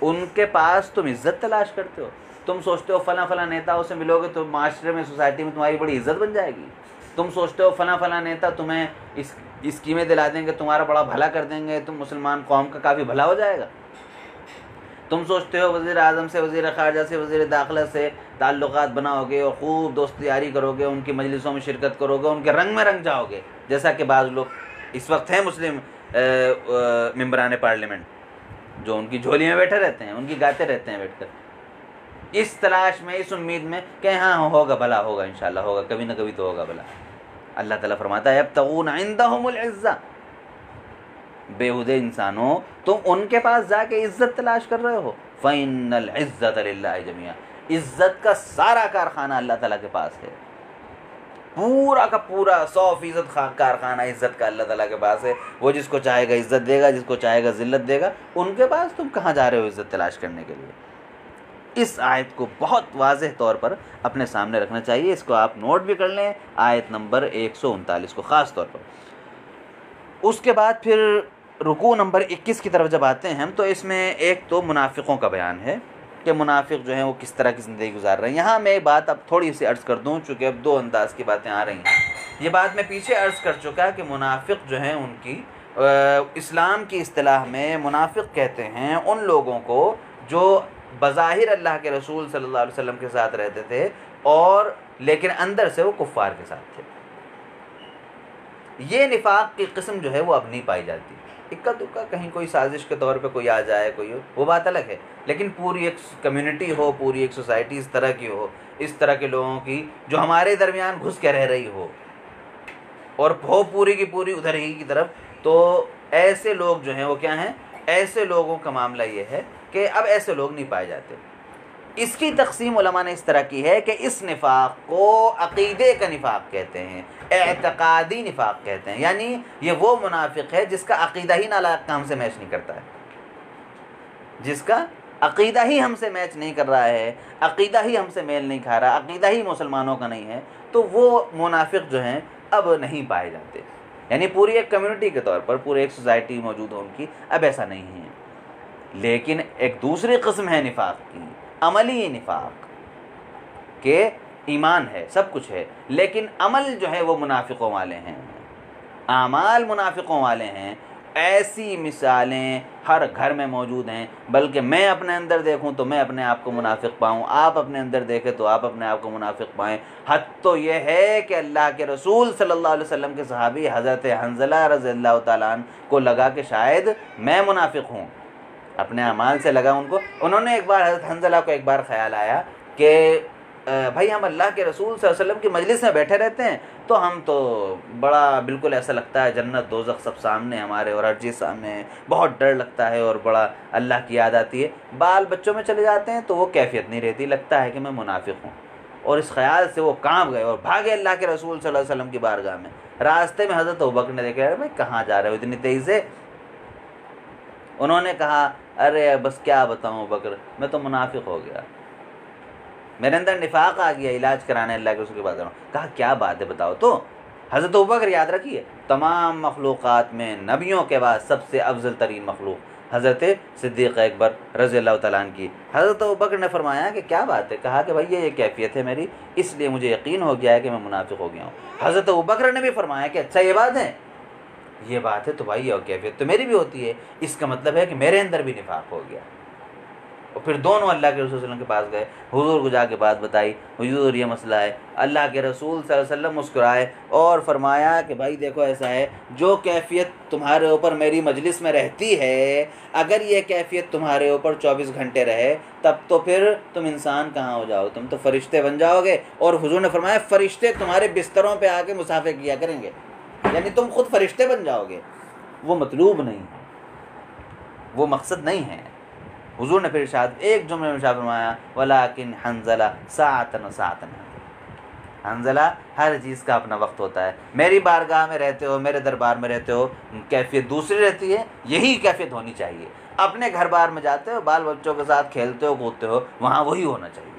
उनके पास तुम इज़्ज़त तलाश करते हो, तुम सोचते हो फ़लाँ फ़लाँ नेताओं से मिलोगे तो माशरे में, सोसाइटी में तुम्हारी बड़ी इज़्ज़त बन जाएगी, तुम सोचते हो फ़लाँ फ़लाँ नेता तुम्हें इस स्कीमें दिला देंगे, तुम्हारा बड़ा भला कर देंगे, तुम मुसलमान कौम का काफ़ी भला हो जाएगा, तुम सोचते हो वज़ीर आज़म से, वज़ीर ख़ारजा से, वज़ीर दाखिला से ताल्लुक़ात बनाओगे और ख़ूब दोस्ती यारी करोगे, उनकी मजलिसों में शिरकत करोगे, उनके रंग में रंग जाओगे, जैसा कि बाज़ लोग इस वक्त हैं मुस्लिम मेंबरान पार्लियामेंट जो उनकी झोली में बैठे रहते हैं, उनकी गाते रहते हैं बैठकर, इस तलाश में, इस उम्मीद में कि हाँ होगा भला, होगा इंशाअल्लाह होगा, कभी ना कभी तो होगा भला। अल्लाह ताला फरमाता है यब्तगूना इंदहुमुल इज़्ज़ा, बेहुदे इंसानों तुम उनके पास जाके इज़्ज़त तलाश कर रहे हो, फ़इन्नल इज़्ज़त लिल्लाहि जमीआ, इज़्ज़त का सारा कारखाना अल्लाह ताला के पास है, पूरा का पूरा 100% कारखाना इज़्ज़त का अल्लाह ताला के पास है। वो जिसको चाहेगा इज़्ज़त देगा, जिसको चाहेगा ज़िल्लत देगा, उनके पास तुम कहाँ जा रहे हो इज़्ज़त तलाश करने के लिए? इस आयत को बहुत वाज़ेह तौर पर अपने सामने रखना चाहिए, इसको आप नोट भी कर लें, आयत नंबर 139 को ख़ास तौर पर। उसके बाद फिर रुकू नंबर 21 की तरफ जब आते हैं हम, तो इसमें एक तो मुनाफिकों का बयान है कि मुनाफिक जो हैं वो किस तरह की ज़िंदगी गुजार रहे हैं। यहाँ मैं बात अब थोड़ी सी अर्ज़ कर दूँ, चूँकि अब दो अंदाज की बातें आ रही हैं। ये बात मैं पीछे अर्ज़ कर चुका कि मुनाफिक जो हैं उनकी इस्लाम की इस्तिलाह में मुनाफिक कहते हैं उन लोगों को जो बज़ाहिर अल्लाह के रसूल सल्लल्लाहु अलैहि वसल्लम के साथ रहते थे और लेकिन अंदर से वो कुफ़ार के साथ थे। ये निफाक की किस्म जो है वो अब नहीं पाई जाती। इक्का दुक्का कहीं कोई साजिश के तौर पे कोई आ जाए, कोई हो, वो बात अलग है, लेकिन पूरी एक कम्युनिटी हो, पूरी एक सोसाइटी इस तरह की हो, इस तरह के लोगों की जो हमारे दरमियान घुस के रह रही हो और हो पूरी की पूरी उधर ही की तरफ, तो ऐसे लोग जो हैं वो क्या हैं, ऐसे लोगों का मामला ये है कि अब ऐसे लोग नहीं पाए जाते। इसकी तक़सीम उलमा ने इस तरह की है कि इस निफाक को अक़ीदे का निफाक कहते हैं, एतक़ादी निफाक कहते हैं, यानी ये वो मुनाफिक है जिसका अक़ीदा ही नाला हमसे मैच नहीं करता है, जिसका अक़ीदा ही हमसे मैच नहीं कर रहा है, अक़ीदा ही हमसे मेल नहीं खा रहा, अक़ीदा ही मुसलमानों का नहीं है, तो वो मुनाफिक जो हैं अब नहीं पाए जाते। यानी पूरी एक कम्युनिटी के तौर पर, पूरी एक सोसाइटी मौजूद हो उनकी, अब ऐसा नहीं है। लेकिन एक दूसरी किस्म है निफाक की, अमली निफाक के ईमान है, सब कुछ है, लेकिन अमल जो है वो मुनाफिकों वाले हैं, आमाल मुनाफिकों वाले हैं। ऐसी मिसालें हर घर में मौजूद हैं, बल्कि मैं अपने अंदर देखूं तो मैं अपने आप को मुनाफिक पाऊं, आप अपने अंदर देखें तो आप अपने आप को मुनाफिक पाएं। हद तो ये है कि अल्लाह के रसूल सल्लल्लाहु अलैहि वसल्लम के सहाबी हज़रत हंज़ला रज़ियल्लाहु ताला अन्हु को लगा कि शायद मैं मुनाफिक हूँ, अपने अमाल से लगा उनको। उन्होंने एक बार, हज़रत हंज़ला को एक बार ख़्याल आया कि भाई हम अल्लाह के रसूल सल्लल्लाहु अलैहि वसल्लम की मजलिस में बैठे रहते हैं तो हम तो बड़ा बिल्कुल ऐसा लगता है जन्नत दोज़ख सब सामने हमारे और हर चीज़ सामने है, बहुत डर लगता है और बड़ा अल्लाह की याद आती है। बाल बच्चों में चले जाते हैं तो वो कैफियत नहीं रहती, लगता है कि मैं मुनाफिक हूँ। और इस ख्याल से वो कांप गए और भागे अल्लाह के रसूल सल्लल्लाहु अलैहि वसल्लम की बारगाह में। रास्ते में हज़रत अबू बकर ने देखा, अरे भाई कहाँ जा रहे हो इतनी तेज़ी से? उन्होंने कहा, अरे बस क्या बताऊँ बकर, मैं तो मुनाफिक हो गया, मेरे अंदर निफाक आ गया, इलाज कराने अल्लाह के रसूल की बात करूँ। कहा क्या बात है बताओ तो। हज़रत अबू बकर, याद रखिए, तमाम मखलूक़ात में नबियों के बाद सबसे अफजल तरीन मखलूक हज़रत सिद्दीक़ अकबर रज़ी अल्लाह तआला अन्हु की। हज़रत अबू बकर ने फरमाया कि क्या बात है? कहा कि भाई ये कैफियत है मेरी, इसलिए मुझे यकीन हो गया है कि मैं मुनाफिक हो गया हूँ। हज़रत अबू बकर ने भी फरमाया कि अच्छा ये बात है, ये बात है तो भाई ये कैफियत तो मेरी भी होती है, इसका मतलब है कि मेरे अंदर भी निफाक हो गया। और फिर दोनों अल्लाह के रसूल सल्लल्लाहु अलैहि वसल्लम के पास गए, हुजूर को जाके बात बताई, हुजूर ये मसला है। अल्लाह के रसूल सल्लल्लाहु अलैहि वसल्लम मुस्कुराए और फरमाया कि भाई देखो ऐसा है, जो कैफियत तुम्हारे ऊपर मेरी मजलिस में रहती है, अगर ये कैफियत तुम्हारे ऊपर 24 घंटे रहे तब तो फिर तुम इंसान कहाँ हो जाओ, तुम तो फरिश्ते बन जाओगे। और हुजूर ने फरमाया फरिश्ते तुम्हारे बिस्तरों पर आके मुसाफे किया करेंगे, यानी तुम खुद फरिश्ते बन जाओगे। वो मतलूब नहीं है, वो मकसद नहीं है। हुजूर ने फिर इरशाद एक जुमले में इरशाद फरमाया, वलाकिन हंज़ला सातन सातन, हंज़ला हर चीज़ का अपना वक्त होता है। मेरी बारगाह में रहते हो, मेरे दरबार में रहते हो, कैफियत दूसरी रहती है, यही कैफियत होनी चाहिए। अपने घर बार में जाते हो, बाल बच्चों के साथ खेलते हो कूदते हो, वहाँ वही होना चाहिए।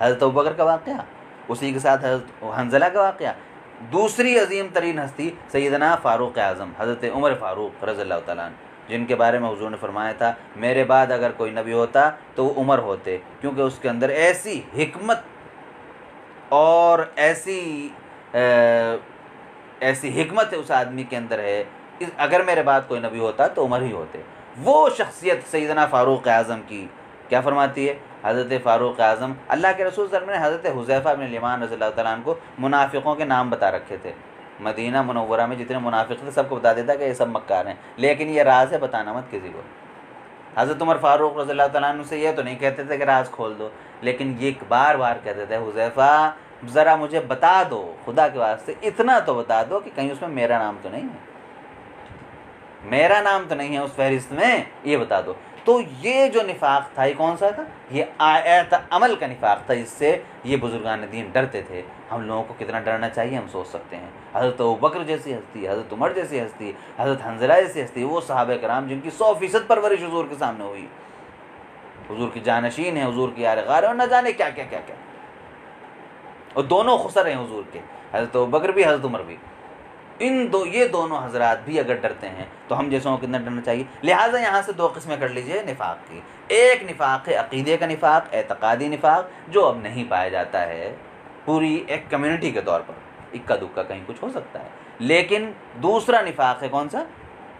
हज़रत अबू बकर का वाक़या, उसी के साथ हज़रत हंज़ला का वाक़या। दूसरी अजीम तरीन हस्ती सैयदना फ़ारूक़ आज़म हज़रत उमर फ़ारूक़ रज़ियल्लाहु तआला अन्हु, जिनके बारे में हुजूर ने फरमाया था मेरे बाद अगर कोई नबी होता तो उमर होते, क्योंकि उसके अंदर ऐसी हिकमत और ऐसी हिकमत है उस आदमी के अंदर है, अगर मेरे बाद कोई नबी होता तो उमर ही होते। वो शख्सियत सैयदना फ़ारूक़ आज़म की क्या फरमाती है? हज़रत फ़ारूक़ आज़म, अल्लाह के रसूल सल्लल्लाहु अलैहि वसल्लम ने हज़रत हुज़ैफ़ा बिन यमान रज़ियल्लाहु तआला अन्हु को मुनाफिकों के नाम बता रखे थे। मदीना मुनव्वरा में जितने मुनाफिक थे सबको बता देता कि ये सब मक्कार हैं, लेकिन ये राज है, बताना मत किसी को। हज़रत उमर फ़ारूक़ रज़ियल्लाहु तआला अन्हु से ये तो नहीं कहते थे कि राज खोल दो, लेकिन ये बार बार कहते थे, हुज़ैफ़ा ज़रा मुझे बता दो, खुदा के वास्ते इतना तो बता दो कि कहीं उसमें मेरा नाम तो नहीं है, मेरा नाम तो नहीं है उस फहरिस्त में, ये बता दो। तो ये जो निफाक था ये कौन सा था? ये आयत अमल का निफाक था, जिससे ये बुजुर्गान दीन डरते थे। हम लोगों को कितना डरना चाहिए हम सोच सकते हैं। हज़रत अबू बकर जैसी हस्ती, हज़रत उमर जैसी हस्ती, हज़रत हंज़ला जैसी हस्ती, वो सहाबा कराम जिनकी 100% परवरिश हुजूर के सामने हुई, हुजूर की जानशीन है, हुजूर की यार गार, और न जाने क्या क्या क्या क्या, और दोनों खुसर हैं हुजूर के, हज़रत अबू बकर भी हज़रत उमर भी। ये दोनों हजरात भी अगर डरते हैं तो हम जैसों को कितना डरना चाहिए। लिहाजा यहाँ से दो किस्में कर लीजिए निफाक की। एक निफाक है अक़ीदे का निफाक, एतक़ादी निफाक, जो अब नहीं पाया जाता है पूरी एक कम्युनिटी के तौर पर, इक्का दुक्का कहीं कुछ हो सकता है। लेकिन दूसरा निफाक है कौन सा?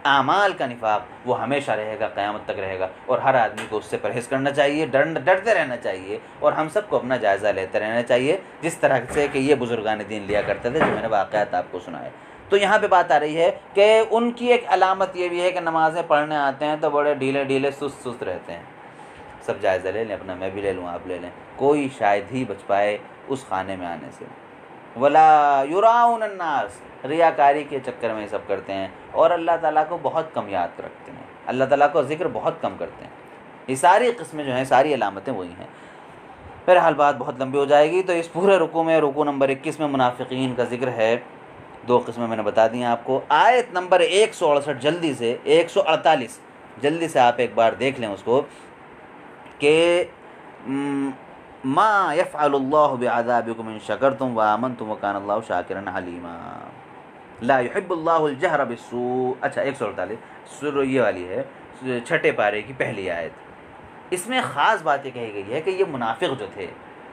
आमाल का निफाक, वो हमेशा रहेगा, क़यामत तक रहेगा, और हर आदमी को उससे परहेज़ करना चाहिए, डरते रहना चाहिए, और हम सबको अपना जायज़ा लेते रहना चाहिए, जिस तरह से कि ये बुजुर्गान दीन लिया करते थे, जो मैंने वाक़यात आपको सुनाए। तो यहाँ पे बात आ रही है कि उनकी एक अलामत ये भी है कि नमाज़ें पढ़ने आते हैं तो बड़े ढीले ढीले सुस्त रहते हैं। सब जायज़ा ले लें अपना, मैं भी ले लूँ, आप ले लें, कोई शायद ही बच पाए उस खाने में आने से। वला युराउन अन्नास, रियाकारी के चक्कर में सब करते हैं, और अल्लाह ताला को बहुत कम याद रखते हैं, अल्लाह ताला को ज़िक्र बहुत कम करते हैं। ये सारी किस्में जो हैं, सारी अलामतें वही हैं। बहरहाल बात बहुत लंबी हो जाएगी। तो इस पूरे रुकू में, रुकू नंबर 21 में मुनाफिकीन का जिक्र है। दो किस्में मैंने बता दी हैं आपको। आयत नंबर 168 जल्दी से 148 जल्दी से आप एक बार देख लें उसको कि मा यफ़अलुल्लाहु बिअज़ाबिकुम इन शकरतुम व आमनतुम व कान अल्लाहु शाकिरन अलीमा ला युहिब्बुल्लाहुल जहरा बिस्सू। अच्छा 148 ये वाली है, 6ठे पारे की पहली आयत। इसमें ख़ास बात ये कही गई है कि ये मुनाफिक जो थे,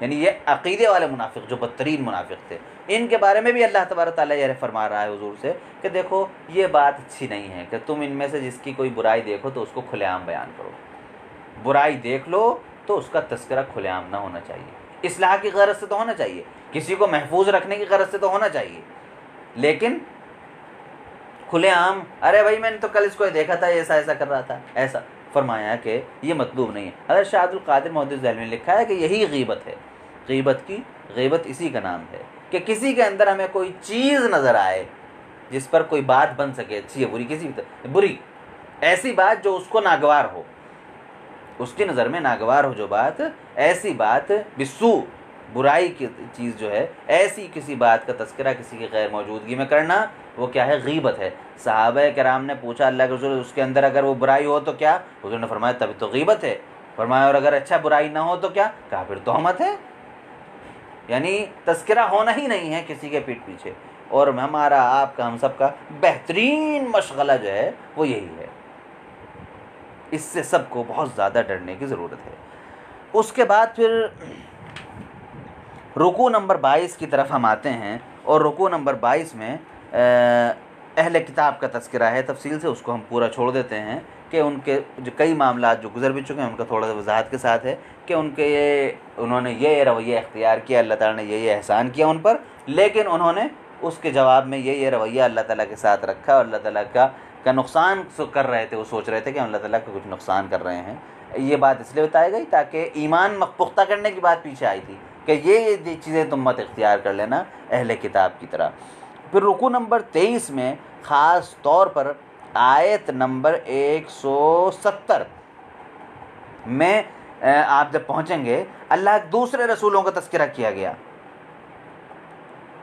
यानी ये अक़ीदे वाले मुनाफिक जो बदतरीन मुनाफिक थे, इनके बारे में भी अल्लाह तबारक तआला ये फरमा रहा है हुजूर से कि देखो ये बात अच्छी नहीं है कि तुम इनमें से जिसकी कोई बुराई देखो तो उसको खुलेआम बयान करो। बुराई देख लो तो उसका तस्करा खुलेआम ना होना चाहिए, इस्लाह की गरज से तो होना चाहिए, किसी को महफूज रखने की गरज से तो होना चाहिए, लेकिन खुलेआम अरे भाई मैंने तो कल इसको देखा था, ऐसा ऐसा कर रहा था, ऐसा फरमाया कि ये मतलूब नहीं है। हज़रत शाह अब्दुल कादिर मोहद्दिस देहलवी ने लिखा है कि यही गीबत है, गीबत इसी का नाम है कि किसी के अंदर हमें कोई चीज़ नज़र आए जिस पर कोई बात बन सके, अच्छी है बुरी, किसी भी बुरी ऐसी बात जो उसको नागवार हो, उसकी नज़र में नागवार हो जो बात, ऐसी बात बिस्सू बुराई की चीज़ जो है, ऐसी किसी बात का तस्करा किसी की गैर मौजूदगी में करना, वो क्या है? गीबत है। सहाबा कराम ने पूछा अल्लाह के रसूल उसके अंदर अगर वो बुराई हो तो क्या? हुज़ूर ने फरमाया तभी तो गीबत है। फरमाया और अगर अच्छा बुराई ना हो तो क्या? कहा फिर तोहमत है। यानी तस्करा होना ही नहीं है किसी के पीठ पीछे। और हमारा, आपका, हम सबका बेहतरीन मशगला जो है वो यही है। इससे सबको बहुत ज़्यादा डरने की ज़रूरत है। उसके बाद फिर रुकू नंबर 22 की तरफ हम आते हैं, और रुकू नंबर 22 में अहले किताब का तस्करा है तफसील से, उसको हम पूरा छोड़ देते हैं कि उनके जो कई मामला जो गुजर भी चुके हैं उनका थोड़ा सा वजाहत के साथ है कि उन्होंने ये रवैया इख्तियार किया, अल्लाह ताला ने ये एहसान किया उन पर, लेकिन उन्होंने उसके जवाब में ये रवैया अल्लाह ताला के साथ रखा और अल्लाह ताला का नुकसान कर रहे थे। वो सोच रहे थे कि अल्लाह ताला का कुछ नुकसान कर रहे हैं। ये बात इसलिए बताई गई ताकि ईमान पुख्ता करने की बात पीछे आई थी कि ये चीज़ें तुम मत इख्तियार कर लेना अहले किताब की तरह। फिर रुकू नंबर 23 में ख़ास तौर पर आयत नंबर 170 में आप जब पहुँचेंगे, अल्लाह दूसरे रसूलों का तस्करा किया गया।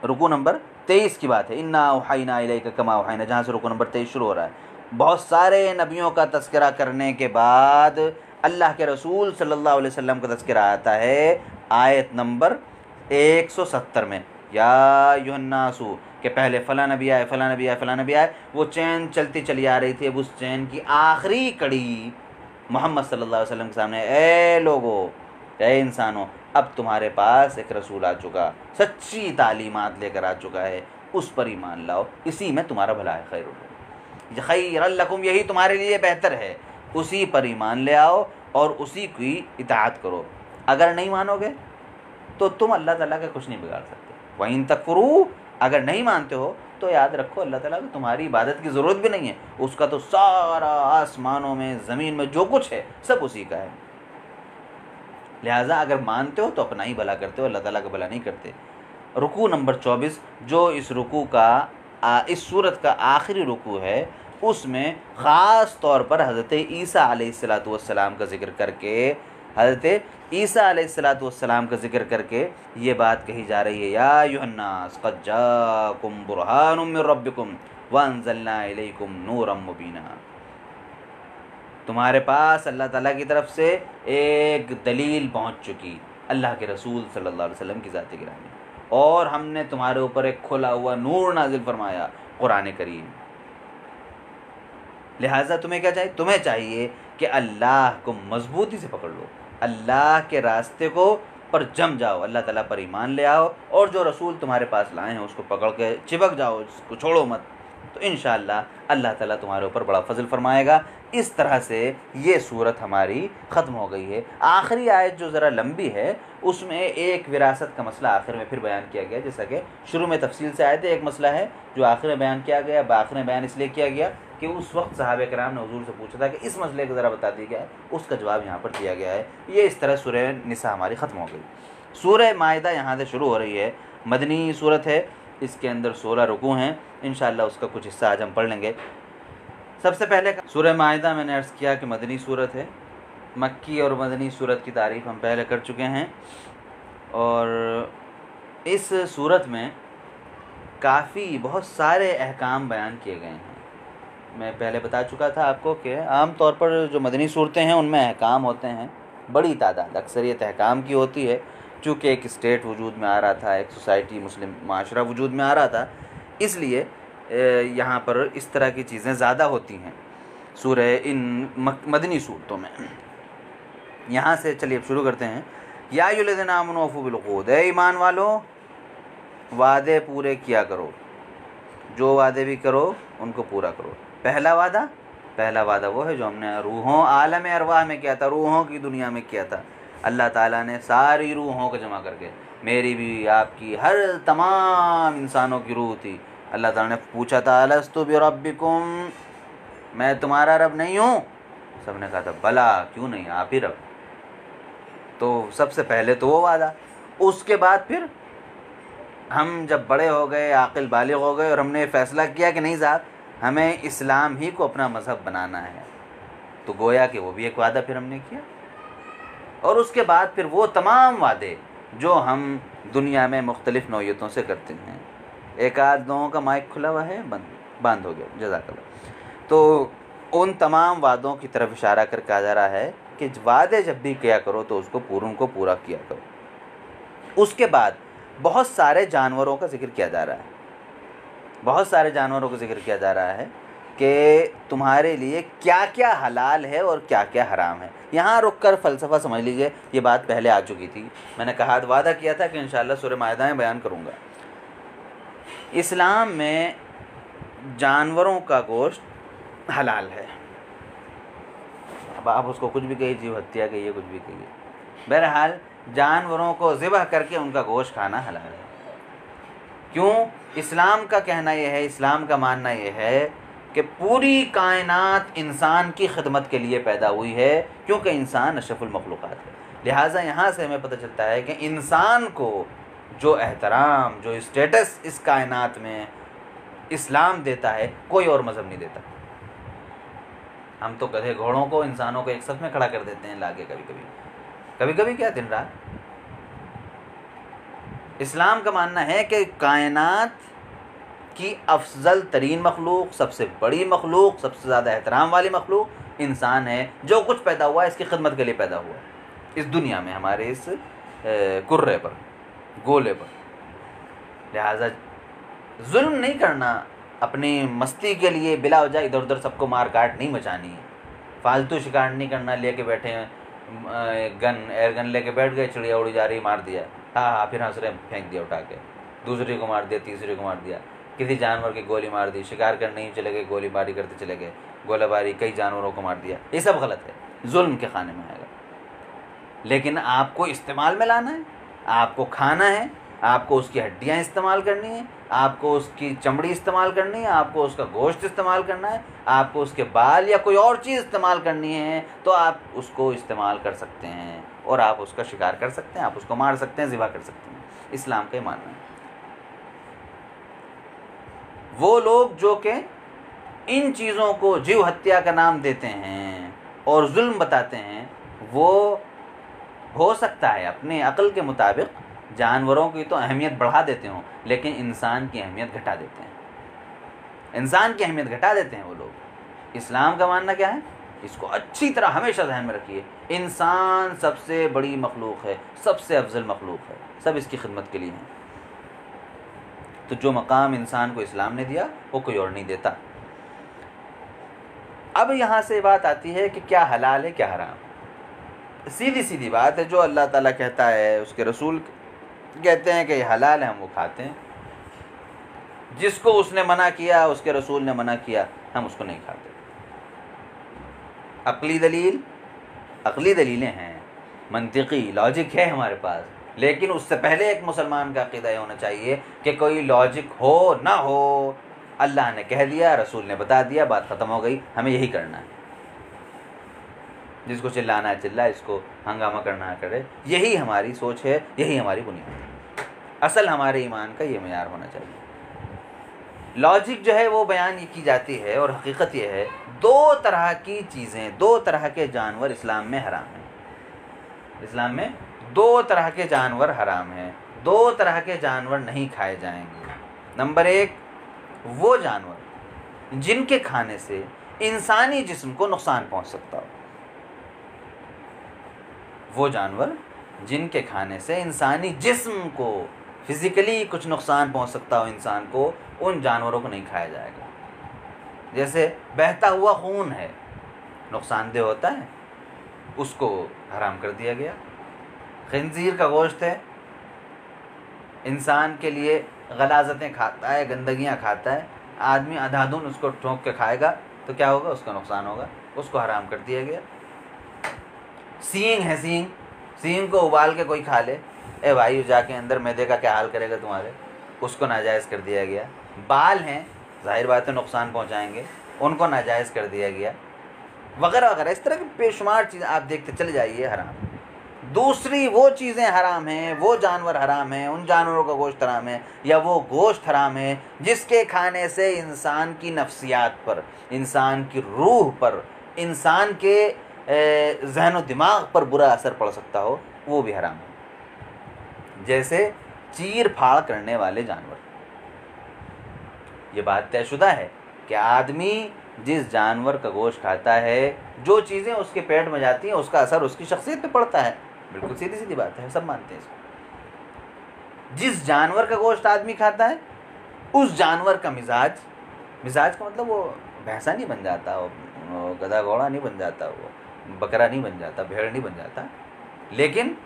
रुकू नंबर 23 की बात है, इन्ना औहैना इलैका कमा औहैना, जहाँ से रुकू नंबर 23 शुरू हो रहा है। बहुत सारे नबियों का तस्करा करने के बाद अल्लाह के रसूल सल्लल्लाहु अलैहि वसल्लम का तस्करा आता है आयत नंबर 170 में, या युहन्नासु, के पहले फ़ला नबी आए, फ़ला नबी आए, फ़ला नबी आए। वो चैन चलती चली आ रही थी। अब उस चैन की आखिरी कड़ी मोहम्मद सल्लल्लाहु अलैहि वसल्लम के सामने, ए लोगो, ए इंसानों, अब तुम्हारे पास एक रसूल आ चुका, सच्ची तालीमात लेकर आ चुका है, उस पर ईमान लाओ, इसी में तुम्हारा भला है, खैरुल लकुम, यही तुम्हारे लिए बेहतर है, उसी पर ईमान ले आओ और उसी की इताअत करो। अगर नहीं मानोगे तो तुम अल्लाह ताला का कुछ नहीं बिगाड़ सकते। वहीं तकफुरू, अगर नहीं मानते हो तो याद रखो अल्लाह ताला को तुम्हारी इबादत की ज़रूरत भी नहीं है, उसका तो सारा आसमानों में ज़मीन में जो कुछ है सब उसी का है। लिहाजा अगर मानते हो तो अपना ही भला करते हो, अल्लाह ताला का भला नहीं करते। रुकू नंबर 24 जो इस रुकू का इस सूरत का आखिरी रुकू है, उसमें ख़ास तौर पर हज़रत ईसा अलैहिस्सलातु वस्सलाम का ज़िक्र करके, हज़रत ईसा अलैहिस्सलातु वस्सलाम का ज़िक्र करके ये बात कही जा रही है, या अय्युहन्नास क़द जाअकुम बुरहानुम मिर रब्बिकुम व अंज़लना इलैकुम नूरम मुबीना। तुम्हारे पास अल्लाह ताला की तरफ से एक दलील पहुँच चुकी, अल्लाह के रसूल सल्लल्लाहु अलैहि वसल्लम की ज़ात गिरामी, और हमने तुम्हारे ऊपर एक खुला हुआ नूर नाजिल फरमाया, कुरान करीम। लिहाजा तुम्हें क्या चाहिए? तुम्हें चाहिए कि अल्लाह को मजबूती से पकड़ लो, अल्लाह के रास्ते को पर जम जाओ, अल्लाह ताला पर ईमान ले आओ, और जो रसूल तुम्हारे पास लाए हैं उसको पकड़ के चिपक जाओ, उसको छोड़ो मत, तो इंशाअल्लाह अल्लाह ताला तुम्हारे ऊपर बड़ा फजल फरमाएगा। इस तरह से ये सूरत हमारी ख़त्म हो गई है। आखिरी आयत जो ज़रा लंबी है उसमें एक विरासत का मसला आखिर में फिर बयान किया गया, जैसा कि शुरू में तफसील से आए थे। एक मसला है जो आखिर में बयान किया गया। आखिर में बयान इसलिए किया गया कि उस वक्त सहाबा कराम ने हुजूर से पूछा था कि इस मसले को ज़रा बता दिया गया है, उसका जवाब यहाँ पर दिया गया है। ये इस तरह सूरह निसा हमारी ख़त्म हो गई। सूरह माइदा यहाँ से शुरू हो रही है, मदनी सूरत है, इसके अंदर 16 रुकू हैं। इंशाअल्लाह उसका कुछ हिस्सा आज हम पढ़ लेंगे। सबसे पहले सूरह माइदा मैंने अर्ज़ किया कि मदनी सूरत है। मक्की और मदनी सूरत की तारीफ़ हम पहले कर चुके हैं, और इस सूरत में काफ़ी बहुत सारे अहकाम बयान किए गए हैं। मैं पहले बता चुका था आपको कि आम तौर पर जो मदनी सूरतें हैं उनमें अहकाम होते हैं, बड़ी तादाद, अक्सरियत अहकाम की होती है। चूँकि एक स्टेट वजूद में आ रहा था, एक सोसाइटी, मुस्लिम माशरा वजूद में आ रहा था, इसलिए यहाँ पर इस तरह की चीज़ें ज़्यादा होती हैं सूरह इन मदनी सूरतों में। यहाँ से चलिए अब शुरू करते हैं। या अय्युहल्लज़ीना आमनू औफ़ू बिल-उक़ूद, ए ईमान वालों वादे पूरे किया करो, जो वादे भी करो उनको पूरा करो। पहला वादा वो है जो हमने रूहों आलम अरवाह में किया था, रूहों की दुनिया में किया था। अल्लाह ताला ने सारी रूहों को जमा करके, मेरी भी, आपकी, हर तमाम इंसानों की रूह थी। अल्लाह ताला ने पूछा था, अलस्तु बिरब्बिकुम, मैं तुम्हारा रब नहीं हूँ? सब ने कहा था भला क्यों नहीं, आप ही रब। तो सबसे पहले तो वो वादा, उसके बाद फिर हम जब बड़े हो गए, आकिल बालिग हो गए और हमने फ़ैसला किया कि नहीं साहब हमें इस्लाम ही को अपना मज़हब बनाना है, तो गोया कि वो भी एक वादा फिर हमने किया। और उसके बाद फिर वो तमाम वादे जो हम दुनिया में मुख्तलिफ़ नौइयतों से करते हैं। एक आध लोगों का माइक खुला हुआ है, बंद हो गया, जज़ाकल्लाह। तो उन तमाम वादों की तरफ इशारा कर कहा जा रहा है कि वादे जब भी किया करो तो उसको पूरा किया करो। उसके बाद बहुत सारे जानवरों का जिक्र किया जा रहा है, बहुत सारे जानवरों का जिक्र किया जा रहा है कि तुम्हारे लिए क्या क्या हलाल है और क्या क्या हराम है। यहाँ रुक कर फ़लसफ़ा समझ लीजिए, ये बात पहले आ चुकी थी। मैंने कहा वादा किया था कि इंशाअल्लाह सूरह माइदा में बयान करूँगा। इस्लाम में जानवरों का गोश्त हलाल है। अब आप उसको कुछ भी कहिए, जीव हत्या कहिए, कुछ भी कहिए, बहरहाल जानवरों को ज़िबह करके उनका गोश्त खाना हलाल है। क्यों? इस्लाम का कहना यह है, इस्लाम का मानना यह है कि पूरी कायनात इंसान की खिदमत के लिए पैदा हुई है, क्योंकि इंसान अशरफुल मखलूक़ात है। लिहाजा यहाँ से हमें पता चलता है कि इंसान को जो एहतराम, जो स्टेटस इस कायनात में इस्लाम देता है, कोई और मज़हब नहीं देता। हम तो गधे घोड़ों को, इंसानों को एक साथ में खड़ा कर देते हैं लाके, कभी कभी क्या दिन रात। इस्लाम का मानना है कि कायनात की अफजल तरीन मखलूक, सबसे बड़ी मखलूक, सबसे ज़्यादा एहतराम वाली मखलूक इंसान है। जो कुछ पैदा हुआ है इसकी खिदमत के लिए पैदा हुआ है इस दुनिया में, हमारे इस कुर्रे पर, गोले पर। लिहाजा जुल्म नहीं करना, अपनी मस्ती के लिए बिला वजह इधर उधर सबको मार काट नहीं मचानी, फालतू शिकार नहीं करना। लेके बैठे हैं एयर गन लेके बैठ गए, चिड़िया उड़ी जा रही, मार दिया, हाँ फिर हंस रहे, फेंक दिया उठा के, दूसरे को मार दिया, तीसरे को मार दिया, किसी जानवर की गोली मार दी, शिकार करने ही चले गए, गोलीबारी करते चले गए, गोलाबारी, कई जानवरों को मार दिया। ये सब गलत है, जुल्म के खाने में आएगा। लेकिन आपको इस्तेमाल में लाना है, आपको खाना है, आपको उसकी हड्डियाँ इस्तेमाल करनी है, आपको उसकी चमड़ी इस्तेमाल करनी है, आपको उसका गोश्त इस्तेमाल करना है, आपको उसके बाल या कोई और चीज़ इस्तेमाल करनी है, तो आप उसको इस्तेमाल कर सकते हैं और आप उसका शिकार कर सकते हैं, आप उसको मार सकते हैं, ज़िबा कर सकते हैं। इस्लाम का मानना है। वो लोग जो कि इन चीज़ों को जीव हत्या का नाम देते हैं और जुल्म बताते हैं, वो हो सकता है अपने अक्ल के मुताबिक जानवरों की तो अहमियत बढ़ा देते हों, लेकिन इंसान की अहमियत घटा देते हैं। इंसान की अहमियत घटा देते हैं वो लोग। इस्लाम का मानना क्या है, इसको अच्छी तरह हमेशा ध्यान में रखिए, इंसान सबसे बड़ी मखलूक है, सबसे अफजल मखलूक है, सब इसकी खिदमत के लिए हैं। तो जो मकाम इंसान को इस्लाम ने दिया वो कोई और नहीं देता। अब यहाँ से बात आती है कि क्या हलाल है क्या हराम। सीधी सीधी बात है, जो अल्लाह ताला कहता है, उसके रसूल कहते हैं कि हलाल है, हम वो खाते हैं। जिसको उसने मना किया, उसके रसूल ने मना किया, हम उसको नहीं खाते। अक्ली दलीलें हैं, मंतिकी लॉजिक है हमारे पास, लेकिन उससे पहले एक मुसलमान का अक़ीदा होना चाहिए कि कोई लॉजिक हो ना हो, अल्लाह ने कह दिया, रसूल ने बता दिया, बात ख़त्म हो गई, हमें यही करना है। जिसको चिल्लाना है चिल्ला, इसको हंगामा करना है करे, यही हमारी सोच है, यही हमारी बुनियाद है। असल हमारे ईमान का ये मेयार होना चाहिए। लॉजिक जो है वो बयान ये की जाती है, और हकीकत ये है, दो तरह की चीज़ें, दो तरह के जानवर इस्लाम में हराम हैं। इस्लाम में दो तरह के जानवर हराम हैं, दो तरह के जानवर नहीं खाए जाएंगे। नंबर एक, वो जानवर जिनके खाने से इंसानी जिस्म को नुकसान पहुंच सकता हो। वो जानवर जिनके खाने से इंसानी जिस्म को फिज़िकली कुछ नुकसान पहुंच सकता हो इंसान को, उन जानवरों को नहीं खाया जाएगा। जैसे बहता हुआ खून है, नुकसानदेह होता है, उसको हराम कर दिया गया। खिंजीर का गोश्त है, इंसान के लिए गलाज़तें खाता है, गंदगियाँ खाता है, आदमी अंधाधुन उसको ठोंक के खाएगा तो क्या होगा, उसका नुकसान होगा, उसको हराम कर दिया गया। सींग है, सींग को उबाल के कोई खा ले, ए भाई जाके अंदर मैदे का क्या हाल करेगा तुम्हारे, उसको नाजायज़ कर दिया गया। बाल हैं, जाहिर बात है नुकसान पहुंचाएंगे, उनको नाजायज़ कर दिया गया। वगैरह वगैरह, इस तरह की बेशुमार चीज़ें आप देखते चले जाइए हराम। दूसरी वो चीज़ें हराम हैं, वो जानवर हराम हैं, उन जानवरों का गोश्त हराम है, या वो गोश्त हराम है जिसके खाने से इंसान की नफ्सियात पर, इंसान की रूह पर, इंसान के जहन व दिमाग पर बुरा असर पड़ सकता हो, वो भी हराम है। जैसे चीर फाड़ करने वाले जानवर। ये बात तयशुदा है कि आदमी जिस जानवर का गोश्त खाता है, जो चीज़ें उसके पेट में जाती हैं उसका असर उसकी शख्सियत पे पड़ता है। बिल्कुल सीधी सीधी बात है, सब मानते हैं इसको। जिस जानवर का गोश्त आदमी खाता है उस जानवर का मिजाज का मतलब वो भैंसा नहीं बन जाता, वो गधा घोड़ा नहीं बन जाता, वो बकरा नहीं बन जाता, भेड़ नहीं बन जाता। लेकिन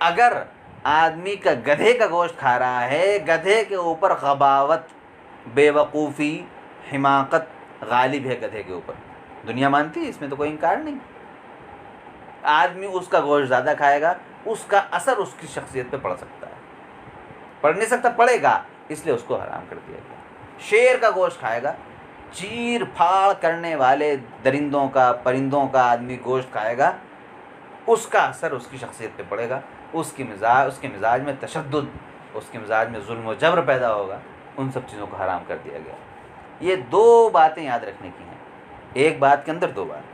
अगर आदमी का गधे का गोश्त खा रहा है, गधे के ऊपर ग़बावत, बेवकूफ़ी, हिमाकत गालिब है गधे के ऊपर, दुनिया मानती है, इसमें तो कोई इनकार नहीं। आदमी उसका गोश्त ज़्यादा खाएगा, उसका असर उसकी शख्सियत पे पड़ सकता है, पड़ नहीं सकता, पड़ेगा, इसलिए उसको हराम कर दिया गया। शेर का गोश्त खाएगा, चीर फाड़ करने वाले दरिंदों का, परिंदों का आदमी गोश्त खाएगा, उसका असर उसकी शख्सियत पे पड़ेगा, उसके मिजाज में तशद्दुद, उसके मिजाज में जुल्म व जबर पैदा होगा। उन सब चीज़ों को हराम कर दिया गया। ये दो बातें याद रखने की हैं, एक बात के अंदर दो बात,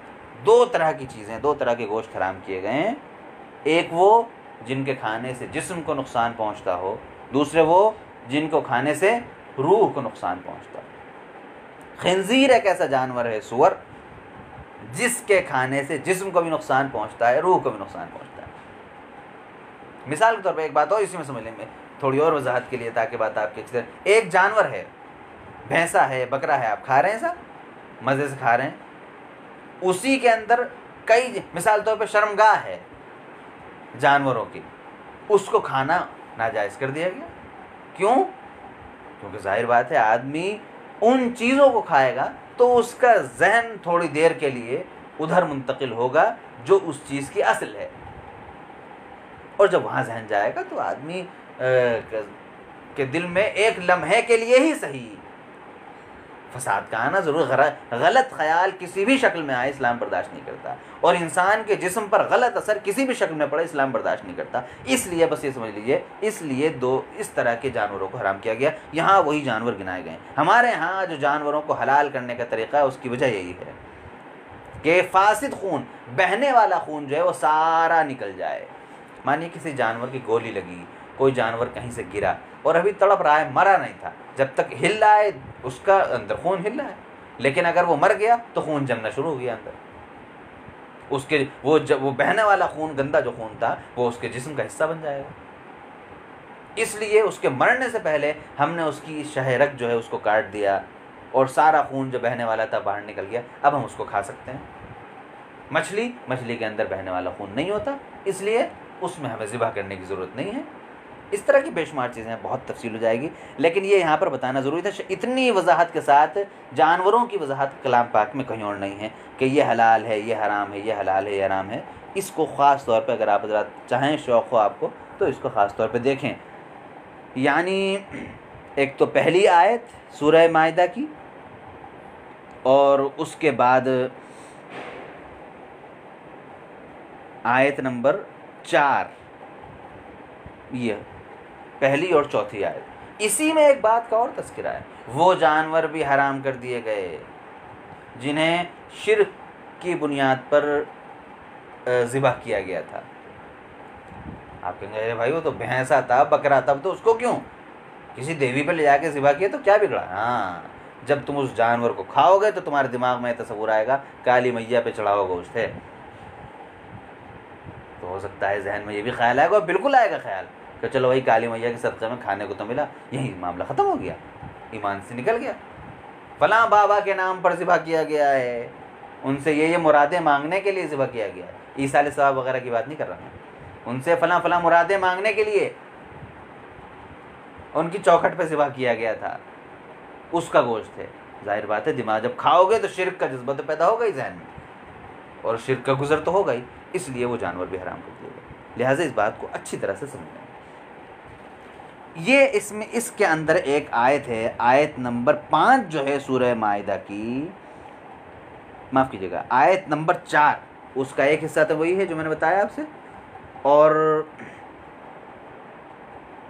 दो तरह की चीज़ें, दो तरह के गोश्त हराम किए गए हैं। एक वो जिनके खाने से जिस्म को नुकसान पहुंचता हो, दूसरे वो जिनको खाने से रूह को नुकसान पहुंचता हो। खिंजीर एक ऐसा जानवर है, सूअर, जिसके खाने से जिस्म को भी नुकसान पहुंचता है, रूह को भी नुकसान पहुंचता है। मिसाल के तौर पर एक बात और इसी में समझ लेंगे थोड़ी और वजाहत के लिए, ताकि बात आपकी अच्छी तरह। एक जानवर है, भैंसा है, बकरा है, आप खा रहे हैं, सब मज़े से खा रहे हैं, उसी के अंदर कई, मिसाल तौर पे शर्मगाह है जानवरों की, उसको खाना नाजायज़ कर दिया गया। क्यों? क्योंकि जाहिर बात है आदमी उन चीज़ों को खाएगा तो उसका जहन थोड़ी देर के लिए उधर मुंतकिल होगा जो उस चीज़ की असल है, और जब वहाँ जहन जाएगा तो आदमी के दिल में एक लम्हे के लिए ही सही फसाद का आना ज़रूर, गलत ख्याल किसी भी शक्ल में आए इस्लाम बर्दाश्त नहीं करता, और इंसान के जिस्म पर गलत असर किसी भी शक्ल में पड़े इस्लाम बर्दाश्त नहीं करता। इसलिए बस ये समझ लीजिए, इसलिए दो इस तरह के जानवरों को हराम किया गया। यहाँ वही जानवर गिनाए गए। हमारे यहाँ जो जानवरों को हलाल करने का तरीक़ा है उसकी वजह यही है कि फासिद खून, बहने वाला खून जो है वो सारा निकल जाए। मानिए किसी जानवर की गोली लगी, कोई जानवर कहीं से गिरा और अभी तड़प रहा है, मरा नहीं था, जब तक हिल रहा है उसका अंदर खून हिल रहा है, लेकिन अगर वो मर गया तो खून जमना शुरू हो गया अंदर, उसके वो बहने वाला खून, गंदा जो खून था, वो उसके जिस्म का हिस्सा बन जाएगा। इसलिए उसके मरने से पहले हमने उसकी शहरक जो है उसको काट दिया, और सारा खून जो बहने वाला था बाहर निकल गया। अब हम उसको खा सकते हैं। मछली के अंदर बहने वाला खून नहीं होता, इसलिए उसमें हमें ज़िबा करने की ज़रूरत नहीं है। इस तरह की बेशुमार चीज़ें, बहुत तफसील हो जाएगी, लेकिन ये यहाँ पर बताना ज़रूरी था। इतनी वजाहत के साथ जानवरों की वजाहत कलाम पाक में कहीं और नहीं है कि ये हलाल है, ये हराम है, ये हलाल है, ये हराम है। इसको ख़ास तौर पर अगर आप हज़रात चाहें, शौक़ हो आपको, तो इसको ख़ास तौर पर देखें। यानी एक तो पहली आयत सूरह माइदा की, और उसके बाद आयत नंबर 4, ये पहली और चौथी आयत। इसी में एक बात का और तज़किरा है, वो जानवर भी हराम कर दिए गए जिन्हें शिर्क की बुनियाद पर ज़िबा किया गया था। आप कहेंगे अरे भाई वो तो भैंसा था, बकरा था, तो उसको क्यों किसी देवी पर ले जाके ज़िबा किया, तो क्या बिगड़ा? हाँ, जब तुम उस जानवर को खाओगे तो तुम्हारे दिमाग में तसव्वुर आएगा काली मैया पे चढ़ा हुआ गोश्त है, तो हो सकता है जहन में ये भी ख्याल आएगा, और बिल्कुल आएगा ख्याल कि चलो वही काली मैया के सदक़े में खाने को तो मिला, यही मामला ख़त्म हो गया, ईमान से निकल गया। फ़लाँ बाबा के नाम पर ज़िबा किया गया है, उनसे ये मुरादें मांगने के लिए ज़िबा किया गया है। ईसाल सवाब वगैरह की बात नहीं कर रहा हूँ, उनसे फ़लाँ मुरादें मांगने के लिए उनकी चौखट पे ज़िबा किया गया था, उसका गोश्त है। जाहिर बात है दिमाग जब खाओगे तो शिर्क का जज्बा तो पैदा होगा ही जहन में, और शिर्क का गुज़र तो होगा ही, इसलिए वो जानवर भी हराम कर दिए गए। लिहाजा इस बात को अच्छी तरह से समझें। ये इसके अंदर एक आयत है, आयत नंबर 5 जो है सूरह माइदा की, माफ़ कीजिएगा, आयत नंबर 4 उसका एक हिस्सा तो वही है जो मैंने बताया आपसे, और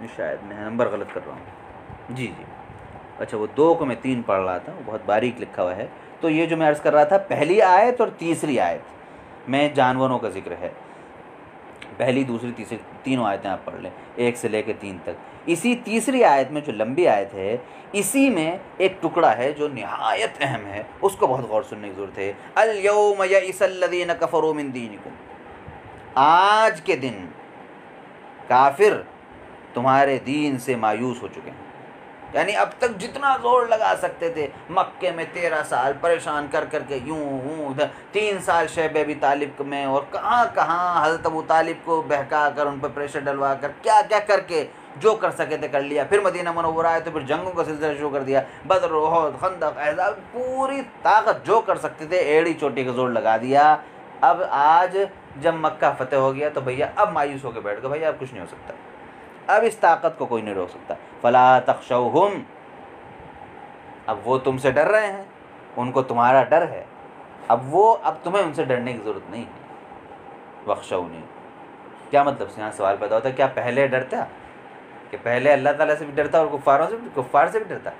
शायद मैं नंबर गलत कर रहा हूँ, जी जी, अच्छा वो 2 को मैं 3 पढ़ रहा था, वो बहुत बारीक लिखा हुआ है। तो ये जो मैं अर्ज़ कर रहा था, पहली आयत और तीसरी आयत में जानवरों का जिक्र है। पहली, दूसरी, तीसरी, तीनों आयतें आप पढ़ लें 1 से लेकर 3 तक। इसी तीसरी आयत में, जो लंबी आयत है, इसी में एक टुकड़ा है जो निहायत अहम है, उसको बहुत गौर सुनने की ज़रूरत है। अल यौम यइसल्लज़ीन कफ़रू मिन दीनिकुम, आज के दिन काफिर तुम्हारे दीन से मायूस हो चुके हैं। यानी अब तक जितना जोर लगा सकते थे, मक्के में 13 साल परेशान कर करके यूं हूँ, उधर 3 साल शैब अबी तालिब में, और कहाँ कहाँ हज़रत अबू तालिब को बहका कर, उन पर प्रेशर डलवा कर, क्या क्या करके जो कर सके थे कर लिया। फिर मदीना मुनव्वरा आए तो फिर जंगों का सिलसिला शुरू कर दिया, बदर, उहद, खंदक, अहज़ाब, पूरी ताकत जो कर सकते थे एड़ी चोटी का जोर लगा दिया। अब आज जब मक्का फतेह हो गया तो भैया अब मायूस होकर बैठ गए, भैया अब कुछ नहीं हो सकता, अब इस ताकत को कोई नहीं रोक सकता। फला तख्शौहुम, अब वो तुमसे डर रहे हैं, उनको तुम्हारा डर है, अब तुम्हें उनसे डरने की ज़रूरत नहीं है। वख्शौनी, क्या मतलब से यहाँ सवाल पैदा होता है, क्या पहले डरता कि पहले अल्लाह ताला से भी डरता और कुफ़ार से भी डरता?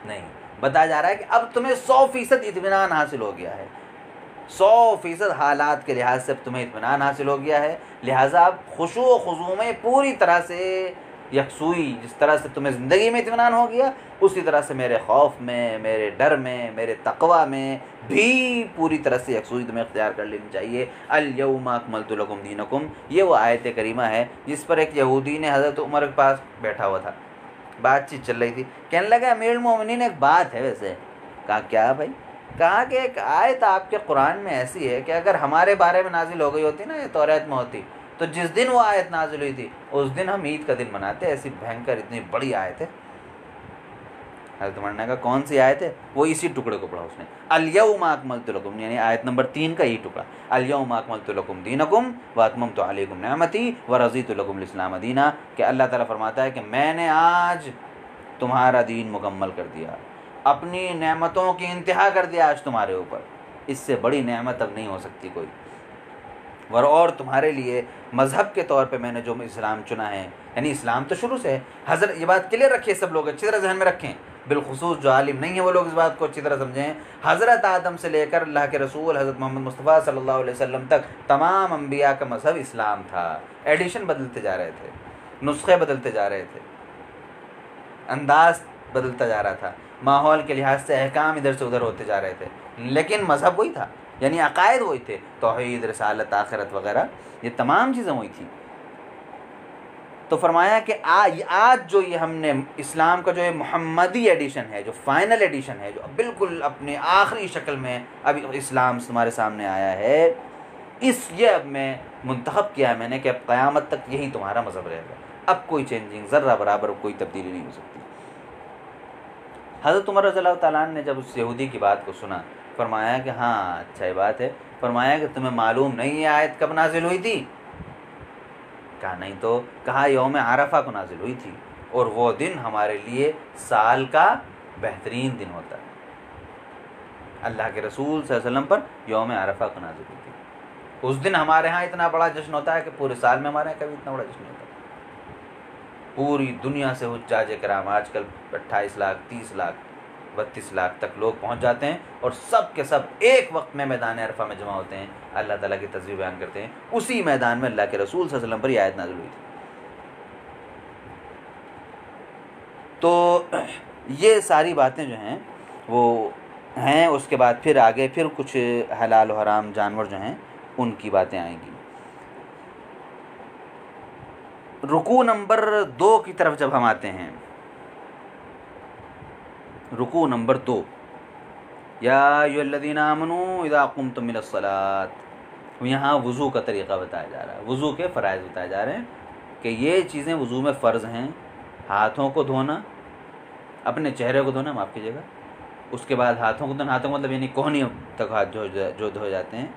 नहीं, बताया जा रहा है कि अब तुम्हें 100% इत्मीनान हासिल हो गया है, 100% हालात के लिहाज से अब तुम्हें इत्मीनान हासिल हो गया है। लिहाजा अब खुशू व खुजू में पूरी तरह से यकसुई, जिस तरह से तुम्हें ज़िंदगी में इत्मीनान हो गया, उसी तरह से मेरे खौफ में, मेरे डर में, मेरे तक़वा में भी पूरी तरह से यकसुई तुम्हें इख्तियार कर लेनी चाहिए। अल यौमा अकमलतु लकुम दीनकुम, ये वो आयत करीमा है जिस पर एक यहूदी ने हज़रत उमर के पास बैठा हुआ था, बातचीत चल रही थी, कहने लगा अमीरुल मोमिनीन एक बात है वैसे। कहा क्या भाई? कहा कि एक आयत आपके कुरान में ऐसी है कि अगर हमारे बारे में नाजिल हो गई होती ना, ये तौरात में होती, तो जिस दिन वो आयत नाजिल हुई थी उस दिन हम ईद का दिन मनाते, ऐसी भयंकर इतनी बड़ी आयत है। हज़रत उमर ने कहा कौन सी आयत है? वो इसी टुकड़े को पढ़ा उसने, अल यौमा अकमलतु लकुम, यानी आयत नंबर 3 का यही टुकड़ा, अल यौमा अकमलतु लकुम दीनकुम व अतममतु अलैकुम निअमती व रज़ीतु लकुम इस्लाम दीना, कि अल्लाह ताला फरमाता है कि मैंने आज तुम्हारा दीन मुकम्मल कर दिया, अपनी नेमतों की इंतहा कर दिया आज तुम्हारे ऊपर, इससे बड़ी नेमत अब नहीं हो सकती कोई। और तुम्हारे लिए मज़हब के तौर पे मैंने जो इस्लाम चुना है, यानी इस्लाम तो शुरू से है। हज़रत, ये बात क्लियर रखिए, सब लोग अच्छी तरह जहन में रखें, बिलखुसूस जो आलिम नहीं है वो लोग इस बात को अच्छी तरह समझें। हज़रत आदम से लेकर अल्लाह के रसूल हज़रत मोहम्मद मुस्तफ़ा सल्लल्लाहु अलैहि वसल्लम तक तमाम अम्बिया का मज़हब इस्लाम था। एडिशन बदलते जा रहे थे, नुस्खे बदलते जा रहे थे, अंदाज बदलता जा रहा था, माहौल के लिहाज से अहकाम इधर से उधर होते जा रहे थे, लेकिन मज़हब वही था, यानी अकायद वही थे, तौहीद, रिसालत, आखिरत वगैरह, ये तमाम चीज़ें वही थी। तो फरमाया कि आज जो ये हमने इस्लाम का जो ये मुहम्मदी एडिशन है, जो फाइनल एडिशन है, जो बिल्कुल अपने आखिरी शक्ल में अभी इस्लाम तुम्हारे सामने आया है, ये अब मैं मुंतखब किया है मैंने कि अब क़यामत तक यही तुम्हारा मज़हब रहेगा, अब कोई चेंजिंग, ज़र्रा बराबर कोई तब्दीली नहीं हो सकती। हज़रत उमर रज़ियल्लाहु तआला अन्हु ने जब उस यहूदी की बात को सुना, फरमाया कि हाँ अच्छा ये बात है। फरमाया कि तुम्हें मालूम नहीं है आयत कब नाजिल हुई थी? कहा नहीं तो। कहा यौम आरफा को नाजिल हुई थी, और वो दिन हमारे लिए साल का बेहतरीन दिन होता है। अल्लाह के रसूल सल्लल्लाहु अलैहि वसल्लम पर यौम आरफा को नाजिल हुई थी। उस दिन हमारे यहाँ इतना बड़ा जश्न होता है कि पूरे साल में हमारे यहाँ कभी इतना बड़ा जश्न होता है। पूरी दुनिया से हुज्जाज किराम, आजकल 28 लाख, 30 लाख, 32 लाख तक लोग पहुंच जाते हैं, और सब के सब एक वक्त में मैदान अरफा में जमा होते हैं, अल्लाह ताला की तस्बीह बयान करते हैं। उसी मैदान में अल्लाह के रसूल सल्लल्लाहु अलैहि वसल्लम पर यह आयत नाज़िल हुई थी। तो ये सारी बातें जो हैं वो हैं। उसके बाद फिर आगे फिर कुछ हलाल और हराम जानवर जो हैं उनकी बातें आएंगी। रुकू नंबर 2 की तरफ जब हम आते हैं, रुकू नंबर 2, या अय्युहल्लज़ीना आमनू इज़ा क़ुमतुम इलस्सलात, यहाँ वज़ू का तरीक़ा बताया जा रहा है, वज़ू के फ़राइज़ बताए जा रहे हैं कि ये चीज़ें वज़ू में फ़र्ज़ हैं। हाथों को धोना, अपने चेहरे को धोना, माफ़ कीजिएगा, उसके बाद हाथों को धोना, हाथों को मतलब यानी कोहनियों तक हाथ जो धो जाते हैं,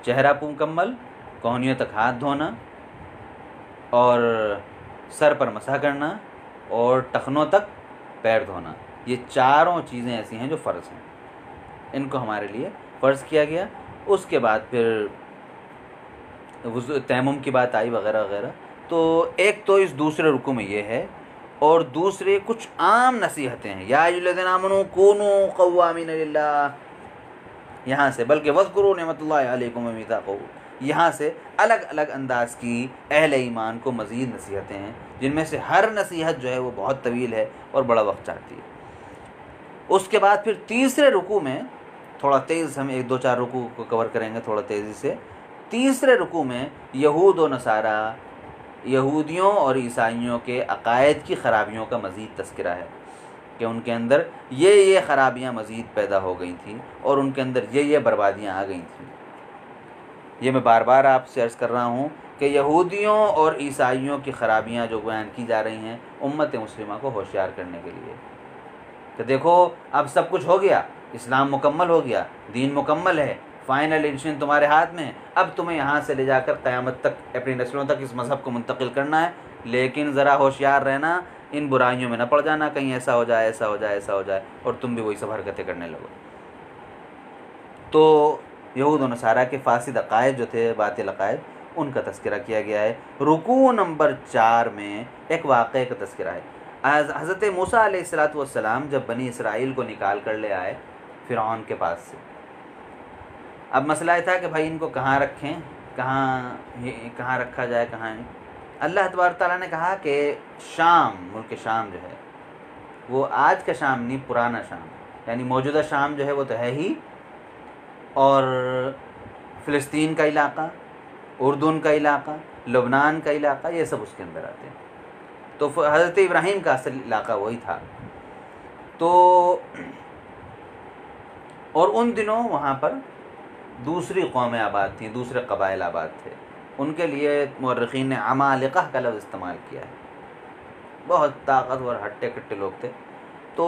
चेहरा मुकम्मल, कोहनियों तक हाथ धोना, और सर पर मसा करना, और टखनों तक पैर धोना। ये चारों चीज़ें ऐसी हैं जो फ़र्ज़ हैं। इनको हमारे लिए फ़र्ज़ किया गया। उसके बाद फिर वुज़ू तयम्मुम की बात आई वग़ैरह वग़ैरह। तो एक तो इस दूसरे रुकू में ये है, और दूसरे कुछ आम नसीहतें हैं, या अय्युहल्लज़ीना आमनू कूनू क़व्वामीन लिल्लाह, यहाँ से, बल्कि वज़्कुरू निअमतल्लाहि अलैकुम व मीसाक़हू, यहाँ से अलग अलग अंदाज़ की अहले ईमान को मज़ीद नसीहतें हैं, जिनमें से हर नसीहत जो है वो बहुत तवील है और बड़ा वक्त चाहती है। उसके बाद फिर तीसरे रुकू में थोड़ा तेज़, हम 1-2-4 रुकू को कवर करेंगे थोड़ा तेज़ी से। तीसरे रुकू में यहूद व नसारा, यहूदियों और ईसाइयों के अकायद की ख़राबियों का मज़ीद तज़किरा है कि उनके अंदर ये ख़राबियाँ मज़ीद पैदा हो गई थी और उनके अंदर ये बर्बादियाँ आ गई थी। ये मैं बार बार आपसे अर्ज़ कर रहा हूँ कि यहूदियों और ईसाइयों की ख़राबियाँ जो बयान की जा रही हैं उम्मत मुस्लिमा को होशियार करने के लिए, कि देखो अब सब कुछ हो गया, इस्लाम मुकम्मल हो गया, दीन मुकम्मल है, फ़ाइनल एडिशन तुम्हारे हाथ में है, अब तुम्हें यहाँ से ले जाकर क़यामत तक अपनी नस्लों तक इस मज़हब को मुंतकिल करना है। लेकिन ज़रा होशियार रहना, इन बुराइयों में न पड़ जाना, कहीं ऐसा हो जाए, ऐसा हो जाए, ऐसा हो जाए और तुम भी वही सब हरकतें करने लगो। तो यहूद और नसारा के फासिद अकायद जो थे, बातिल अकायद, उनका तज़किरा किया गया है। रुकू नंबर 4 में एक वाक़े का तज़किरा है। हज़रत मूसा अलैहिस्सलातु वस्सलाम जब बनी इसराइल को निकाल कर ले आए फ़िरऔन के पास से, अब मसला ये था कि भाई इनको कहाँ रखें, कहाँ रखा जाए, कहाँ नहीं। अल्लाह तबारक तआला ने कहा कि शाम, मुल्क शाम जो है वो आज का शाम नहीं, पुराना शाम, यानी मौजूदा शाम जो है वो तो है ही, और फ़िलिस्तीन का इलाक़ा, उर्दून का इलाक़ा, लबनान का इलाक़ा, ये सब उसके अंदर आते हैं। तो हज़रत इब्राहीम का असल इलाक़ा वही था। तो और उन दिनों वहाँ पर दूसरी कौमें आबाद थीं, दूसरे कबाइल आबाद थे। उनके लिए मुअर्रिख़ीन ने अमालिक़ा का लफ्ज़ इस्तेमाल किया है। बहुत ताकतवर हट्टे कट्टे लोग थे। तो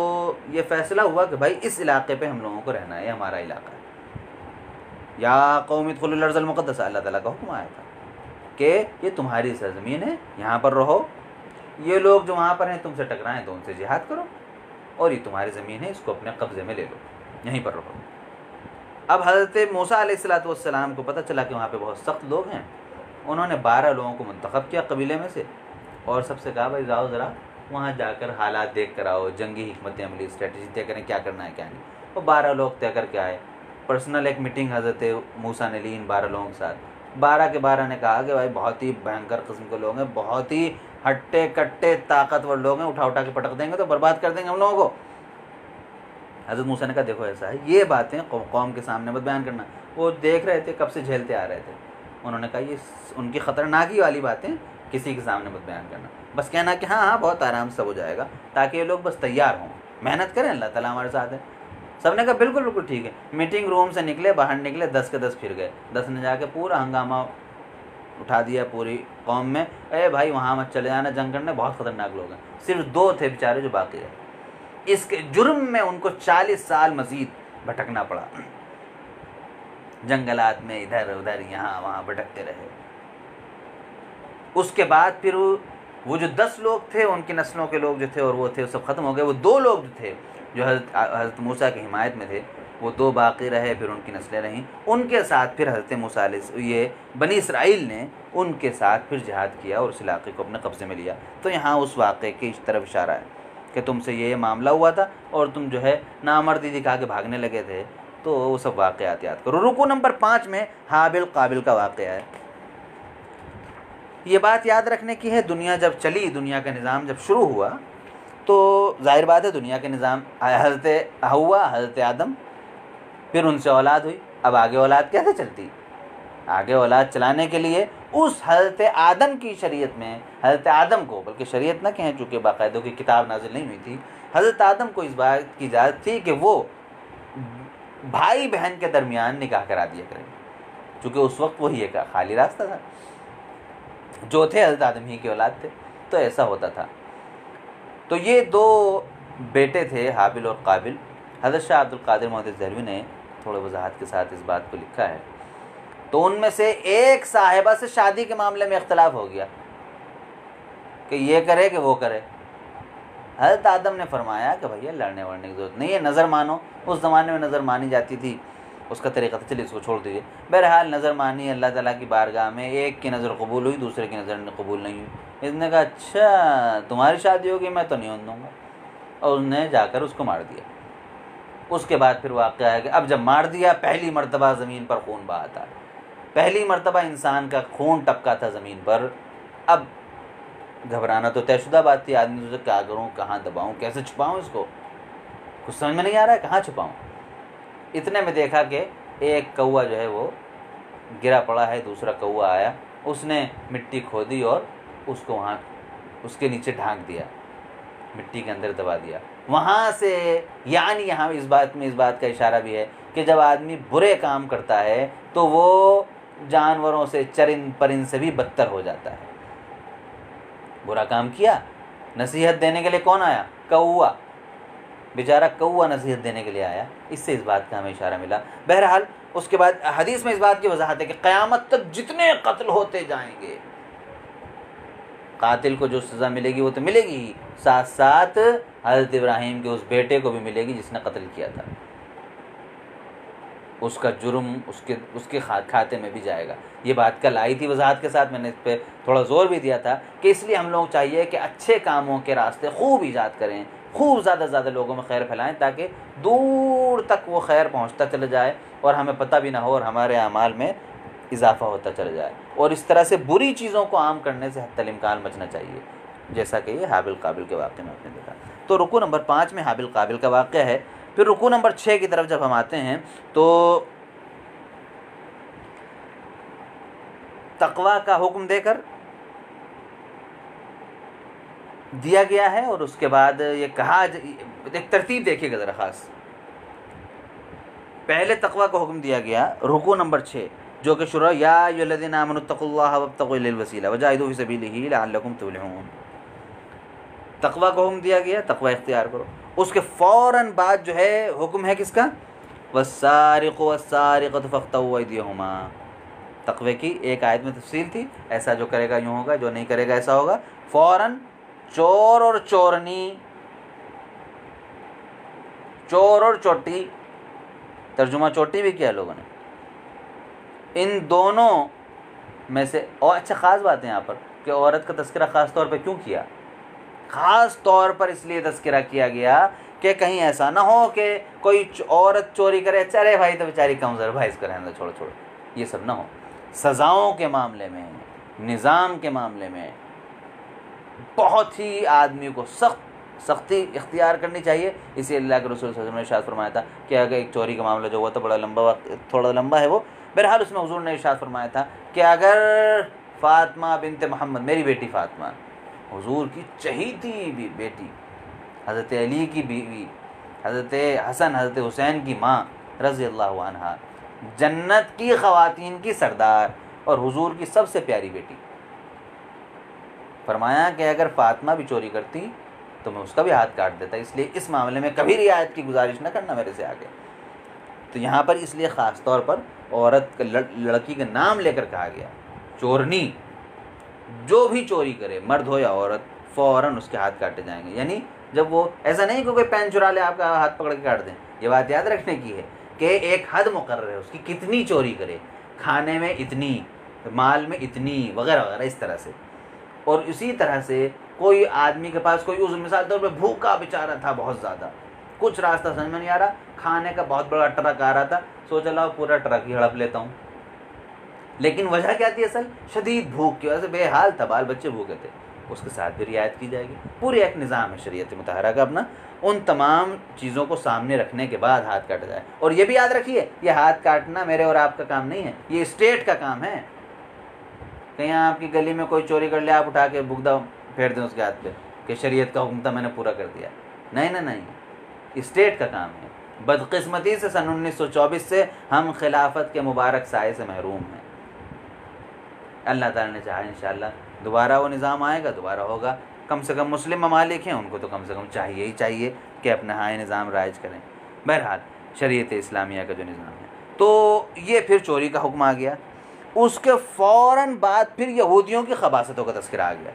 ये फ़ैसला हुआ कि भाई इस इलाक़े पे हम लोगों को रहना है, हमारा इलाक़ा है। या कौम इदख़ुलुल अर्ज़ल मुक़द्दसा, अल्लाह ताला का हुक्म आया था कि ये तुम्हारी सरज़मीन है, यहाँ पर रहो। ये लोग जो वहाँ पर हैं तुमसे टकराएं तो उनसे जिहाद करो, और ये तुम्हारी ज़मीन है, इसको अपने कब्ज़े में ले लो, यहीं पर रहो। अब हज़रत मूसा अलैहिस्सलातु वस्सलाम को पता चला कि वहाँ पे बहुत सख्त लोग हैं। उन्होंने 12 लोगों को मुंतखब किया कबीले में से, और सबसे कहा भाई जाओ ज़रा वहाँ जाकर हालात देख कर आओ, जंगी हिकमत अमली स्ट्रेटजी तय करें, क्या करना है क्या नहीं। वो 12 लोग तय करके आए। पर्सनल एक मीटिंग हज़रत मूसा ने ली इन 12 लोगों के साथ। 12 के 12 ने कहा कि भाई बहुत ही भयंकर किस्म के लोग हैं, बहुत ही हट्टे कट्टे ताकतवर लोग हैं, उठा उठा के पटक देंगे तो बर्बाद कर देंगे हम लोगों को। हज़रत मूसा ने कहा देखो ऐसा है, ये बातें कौम के सामने मत बयान करना। वो देख रहे थे, कब से झेलते आ रहे थे। उन्होंने कहा ये उनकी ख़तरनाकी वाली बातें किसी के सामने मत बयान करना, बस कहना कि हाँ बहुत आराम से हो जाएगा, ताकि ये लोग बस तैयार हों, मेहनत करें, अल्लाह ताला हमारे साथ है। सब ने कहा बिल्कुल बिल्कुल ठीक है। मीटिंग रूम से निकले, बाहर निकले, 10 के 10 फिर गए। 10 ने जाके पूरा हंगामा उठा दिया पूरी कौम में, अरे भाई वहाँ मत चले जाना जंग करने, बहुत ख़तरनाक लोग हैं। सिर्फ 2 थे बेचारे जो बाकी रहे। इसके जुर्म में उनको 40 साल मज़ीद भटकना पड़ा, जंगलात में इधर उधर यहाँ वहाँ भटकते रहे। उसके बाद फिर वो जो 10 लोग थे, उनकी नस्लों के लोग जो थे और वो थे, वो सब ख़त्म हो गए। वो 2 लोग जो थे जो हज़रत मूसा की हिमायत में थे, वो 2 बाकी रहे, फिर उनकी नस्लें रहीं। उनके साथ फिर हज़रत मूसा ये बनी इसराइल ने उनके साथ फिर जिहाद किया और उस इलाक़े को अपने कब्ज़े में लिया। तो यहाँ उस वाक़े की इस तरफ इशारा है कि तुमसे ये मामला हुआ था और तुम जो है नामर्दी दिखा के भागने लगे थे, तो वो सब वाक़यात याद करो। रुकू नंबर 5 में हाबिल काबिल का वाक़या है। ये बात याद रखने की है, दुनिया जब चली, दुनिया का निज़ाम जब शुरू हुआ, तो ज़ाहिर बात है दुनिया के निज़ाम, हज़रत हव्वा, हज़रत आदम, फिर उनसे औलाद हुई। अब आगे औलाद कैसे चलती? आगे औलाद चलाने के लिए उस हज़रत आदम की शरीयत में, हज़रत आदम को, बल्कि शरीयत ना कहें चूँकि बाकायदे की किताब नाजिल नहीं हुई थी, हज़रत आदम को इस बात की इजाज़त थी कि वो भाई बहन के दरमियान निकाह करा दिया करें, चूँकि उस वक्त वही एक खाली रास्ता था, जो थे हज़रत आदम ही के औलाद थे, तो ऐसा होता था। तो ये 2 बेटे थे हाबिल और काबिल। हज़रत शाह अब्दुल कादिर मोहम्मद ज़हरवी ने थोड़े वजाहत के साथ इस बात को लिखा है। तो उनमें से एक साहिबा से शादी के मामले में इख्तलाफ हो गया कि ये करे कि वो करे। हज़रत आदम ने फरमाया कि भैया लड़ने वड़ने की ज़रूरत नहीं है, नज़र मानो। उस ज़माने में नज़र मानी जाती थी, उसका तरीक़ा था, चलिए इसको छोड़ दीजिए। बहरहाल नज़र मानी, अल्लाह ताला की बारगाह में एक की नज़र कबूल हुई, दूसरे की नज़र कबूल नहीं हुई। इसने कहा अच्छा तुम्हारी शादी होगी, मैं तो नहीं होने दूँगा, और उसने जाकर उसको मार दिया। उसके बाद फिर वाक़या है कि अब जब मार दिया, पहली मर्तबा ज़मीन पर खून बहा था, पहली मर्तबा इंसान का खून टपका था ज़मीन पर। अब घबराना तो तयशुदा बात थी, आदमी सोचे क्या करूँ, कहाँ दबाऊँ, कैसे छुपाऊँ इसको, कुछ समझ में नहीं आ रहा है, कहाँ छुपाऊँ। इतने में देखा कि एक कौवा जो है वो गिरा पड़ा है, दूसरा कौवा आया, उसने मिट्टी खोदी और उसको वहाँ उसके नीचे ढांक दिया, मिट्टी के अंदर दबा दिया। वहाँ से यानी यहाँ इस बात का इशारा भी है कि जब आदमी बुरे काम करता है तो वो जानवरों से, चरिंद परिंद से भी बदतर हो जाता है। बुरा काम किया, नसीहत देने के लिए कौन आया? कौवा, बेचारा कौवा नसीहत देने के लिए आया। इससे इस बात का हमें इशारा मिला। बहरहाल उसके बाद हदीस में इस बात की वजाहत है कि क़यामत तक जितने कत्ल होते जाएंगे, कातिल को जो सज़ा मिलेगी वो तो मिलेगी ही, साथ साथ हज़रत इब्राहीम के उस बेटे को भी मिलेगी जिसने कत्ल किया था, उसका जुर्म उसके खाते में भी जाएगा। ये बात कल आई थी वजाहत के साथ, मैंने इस पर थोड़ा ज़ोर भी दिया था कि इसलिए हम लोग चाहिए कि अच्छे कामों के रास्ते खूब ईजाद करें, खूब ज़्यादा से ज़्यादा लोगों में खैर फैलाएं, ताकि दूर तक वो खैर पहुंचता चला जाए और हमें पता भी ना हो और हमारे अमाल में इजाफ़ा होता चला जाए। और इस तरह से बुरी चीज़ों को आम करने से हत्तल इम्कान बचना चाहिए, जैसा कि ये हाबिल काबिल के वाक़े में आपने देखा। तो रुकू नंबर 5 में हाबिल काबिल का वाक़या है। फिर रुकू नंबर 6 की तरफ जब हम आते हैं तो तक़वा का हुक्म देकर दिया गया है, और उसके बाद ये कहा, एक तरतीब देखिएगा ज़रा ख़ास। पहले तक़वा का हुक्म दिया गया, रुकू नंबर 6, जो कि शुरू, या अय्युहल्लज़ीना आमनुत्तक़ुल्लाह वब्तग़ू इलैहिल वसीला वजाहिदू फ़ी सबीलिही लअल्लकुम तुफ़्लिहून। तक़वा का हुक्म दिया गया, तक़वा इख्तियार करो। उसके फ़ौरन बाद जो है हुक्म है किसका? वस्सारिक़ु वस्सारिक़तु फ़क़्तऊ अयदियहुमा। तक़वे की एक आयत में तफ़सील थी, ऐसा जो करेगा यूँ होगा, जो नहीं करेगा ऐसा होगा। फ़ौरन चोर और चोरनी, चोर और चोटी, तर्जुमा चोटी भी किया लोगों ने, इन दोनों में से। और अच्छा ख़ास बात है यहाँ पर कि औरत का तज़किरा ख़ास तौर पर क्यों किया? ख़ास तौर पर इसलिए तज़किरा किया गया कि कहीं ऐसा ना हो कि कोई औरत चोरी करे, चले भाई तो बेचारी कमज़ोर, भाई इसको रहने दो, छोड़ो छोड़ो, ये सब ना हो। सज़ाओं के मामले में, निज़ाम के मामले में बहुत ही आदमी को सख्ती इख्तियार करनी चाहिए। इसी अल्लाह के रसूल सल्लल्लाहु अलैहि वसल्लम ने इरशाद फरमाया था कि अगर एक चोरी का मामला जो हुआ था, बड़ा लंबा वक्त, थोड़ा लंबा है वो, बहरहाल उसमें हुज़ूर ने इरशाद फरमाया था कि अगर फ़ातिमा बिनते मोहम्मद, मेरी बेटी फ़ातिमा, हुज़ूर की चहीती भी बेटी, हज़रत अली की बीवी, हज़रत हसन हज़रत हुसैन की माँ रज़ियल्लाहु अन्हा, जन्नत की ख़वातीन की सरदार और हुज़ूर की सबसे प्यारी बेटी, फरमाया कि अगर फ़ातिमा भी चोरी करती तो मैं उसका भी हाथ काट देता, इसलिए इस मामले में कभी रियायत की गुजारिश न करना मेरे से आगे। तो यहाँ पर इसलिए ख़ास तौर पर औरत लड़की का नाम लेकर कहा गया। चोरनी, जो भी चोरी करे, मर्द हो या औरत, फ़ौरन उसके हाथ काटे जाएंगे। यानी जब वो, ऐसा नहीं कि कोई पेन चुरा ले आपका हाथ पकड़ के काट दें, ये बात याद रखने की है कि एक हद मुकर्रर है उसकी, कितनी चोरी करे, खाने में इतनी, माल में इतनी, वगैरह वगैरह, इस तरह से। और इसी तरह से कोई आदमी के पास कोई उस मिसाल तौर पर भूखा बेचारा था बहुत ज़्यादा, कुछ रास्ता समझ में नहीं आ रहा, खाने का बहुत बड़ा ट्रक आ रहा था, सोचा ला पूरा ट्रक ही हड़प लेता हूँ, लेकिन वजह क्या थी? असल शदीद भूख की वजह से बेहाल था, बाल बच्चे भूखे थे, उसके साथ भी रियायत की जाएगी। पूरी एक निज़ाम है शरीयत मुतहरा का अपना। उन तमाम चीज़ों को सामने रखने के बाद हाथ काटा जाए। और ये भी याद रखिए, ये हाथ काटना मेरे और आपका काम नहीं है, ये स्टेट का काम है। कहीं आपकी गली में कोई चोरी कर ले, आप उठा के बुगदा फेर दें उसके हाथ पे कि शरीयत का हुक्म था, मैंने पूरा कर दिया। नहीं ना, नहीं, स्टेट का काम है। बदकिस्मती से सन 1924 से हम खिलाफत के मुबारक साए से महरूम हैं। अल्लाह ताला ने चाहा इंशाअल्लाह दोबारा वो निज़ाम आएगा, दोबारा होगा। कम से कम मुस्लिम ममालिक हैं, उनको तो कम से कम चाहिए ही चाहिए कि अपना हाय निज़ाम राइज करें। बहरहाल शरीयत इस्लामिया का जो निज़ाम है, तो ये फिर चोरी का हुक्म आ गया। उसके फ़ौरन बाद फिर यहूदियों की खबासतों का तज़किरा आ गया।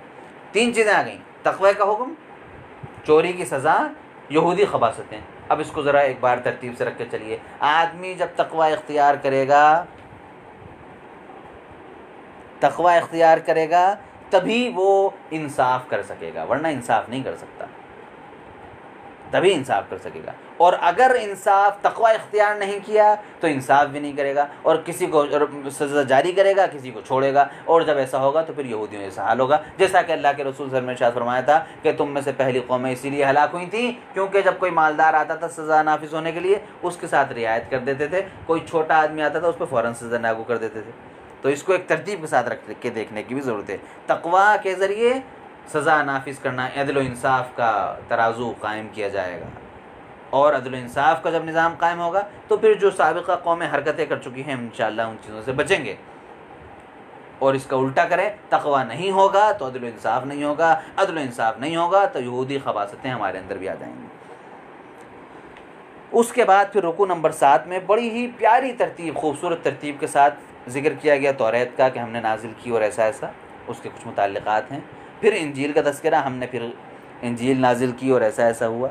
तीन चीज़ें आ गई, तक़वा का हुक्म, चोरी की सज़ा, यहूदी खबासतें। अब इसको ज़रा एक बार तरतीब से रख के चलिए। आदमी जब तकवा इख्तियार करेगा तभी वो इंसाफ कर सकेगा, वरना इंसाफ नहीं कर सकता, तभी इंसाफ कर सकेगा। और अगर इंसाफ तकवा इख्तियार नहीं किया तो इंसाफ भी नहीं करेगा, और किसी को सज़ा जारी करेगा, किसी को छोड़ेगा। और जब ऐसा होगा तो फिर यहूदियों जैसा हाल होगा, जैसा कि अल्लाह के रसूल सल्लल्लाहु अलैहि वसल्लम ने इरशाद फरमाया था कि तुम में से पहली कौमें इसीलिए हलाक हुई थी क्योंकि जब कोई मालदार आता था सज़ा नाफिज होने के लिए, उसके साथ रियायत कर देते थे। कोई छोटा आदमी आता था उस पर फ़ौरन सज़ा लागू कर देते थे। तो इसको एक तरतीब के साथ रख के देखने की भी ज़रूरत है। तकवा के ज़रिए सज़ा नाफिज करना, अदल व इंसाफ का तराजू कायम किया जाएगा। और अदल व इंसाफ का जब निज़ाम कायम होगा तो फिर जो साबिक़ा कौमें हरकतें कर चुकी हैं इंशाअल्लाह उन चीज़ों से बचेंगे। और इसका उल्टा करें, तकवा नहीं होगा तो अदल व इंसाफ नहीं होगा, अदल व इंसाफ नहीं होगा तो यहूदी खबासतें हमारे अंदर भी आ जाएंगी। उसके बाद फिर रुकू नंबर 7 में बड़ी ही प्यारी तरतीब, खूबसूरत तरतीब के साथ ज़िक्र किया गया तौरात का कि हमने नाजिल की और ऐसा ऐसा उसके कुछ मुताल्लिक़ात हैं। फिर इंजील का तज़किरा, हमने फिर इंजील नाजिल की और ऐसा ऐसा हुआ।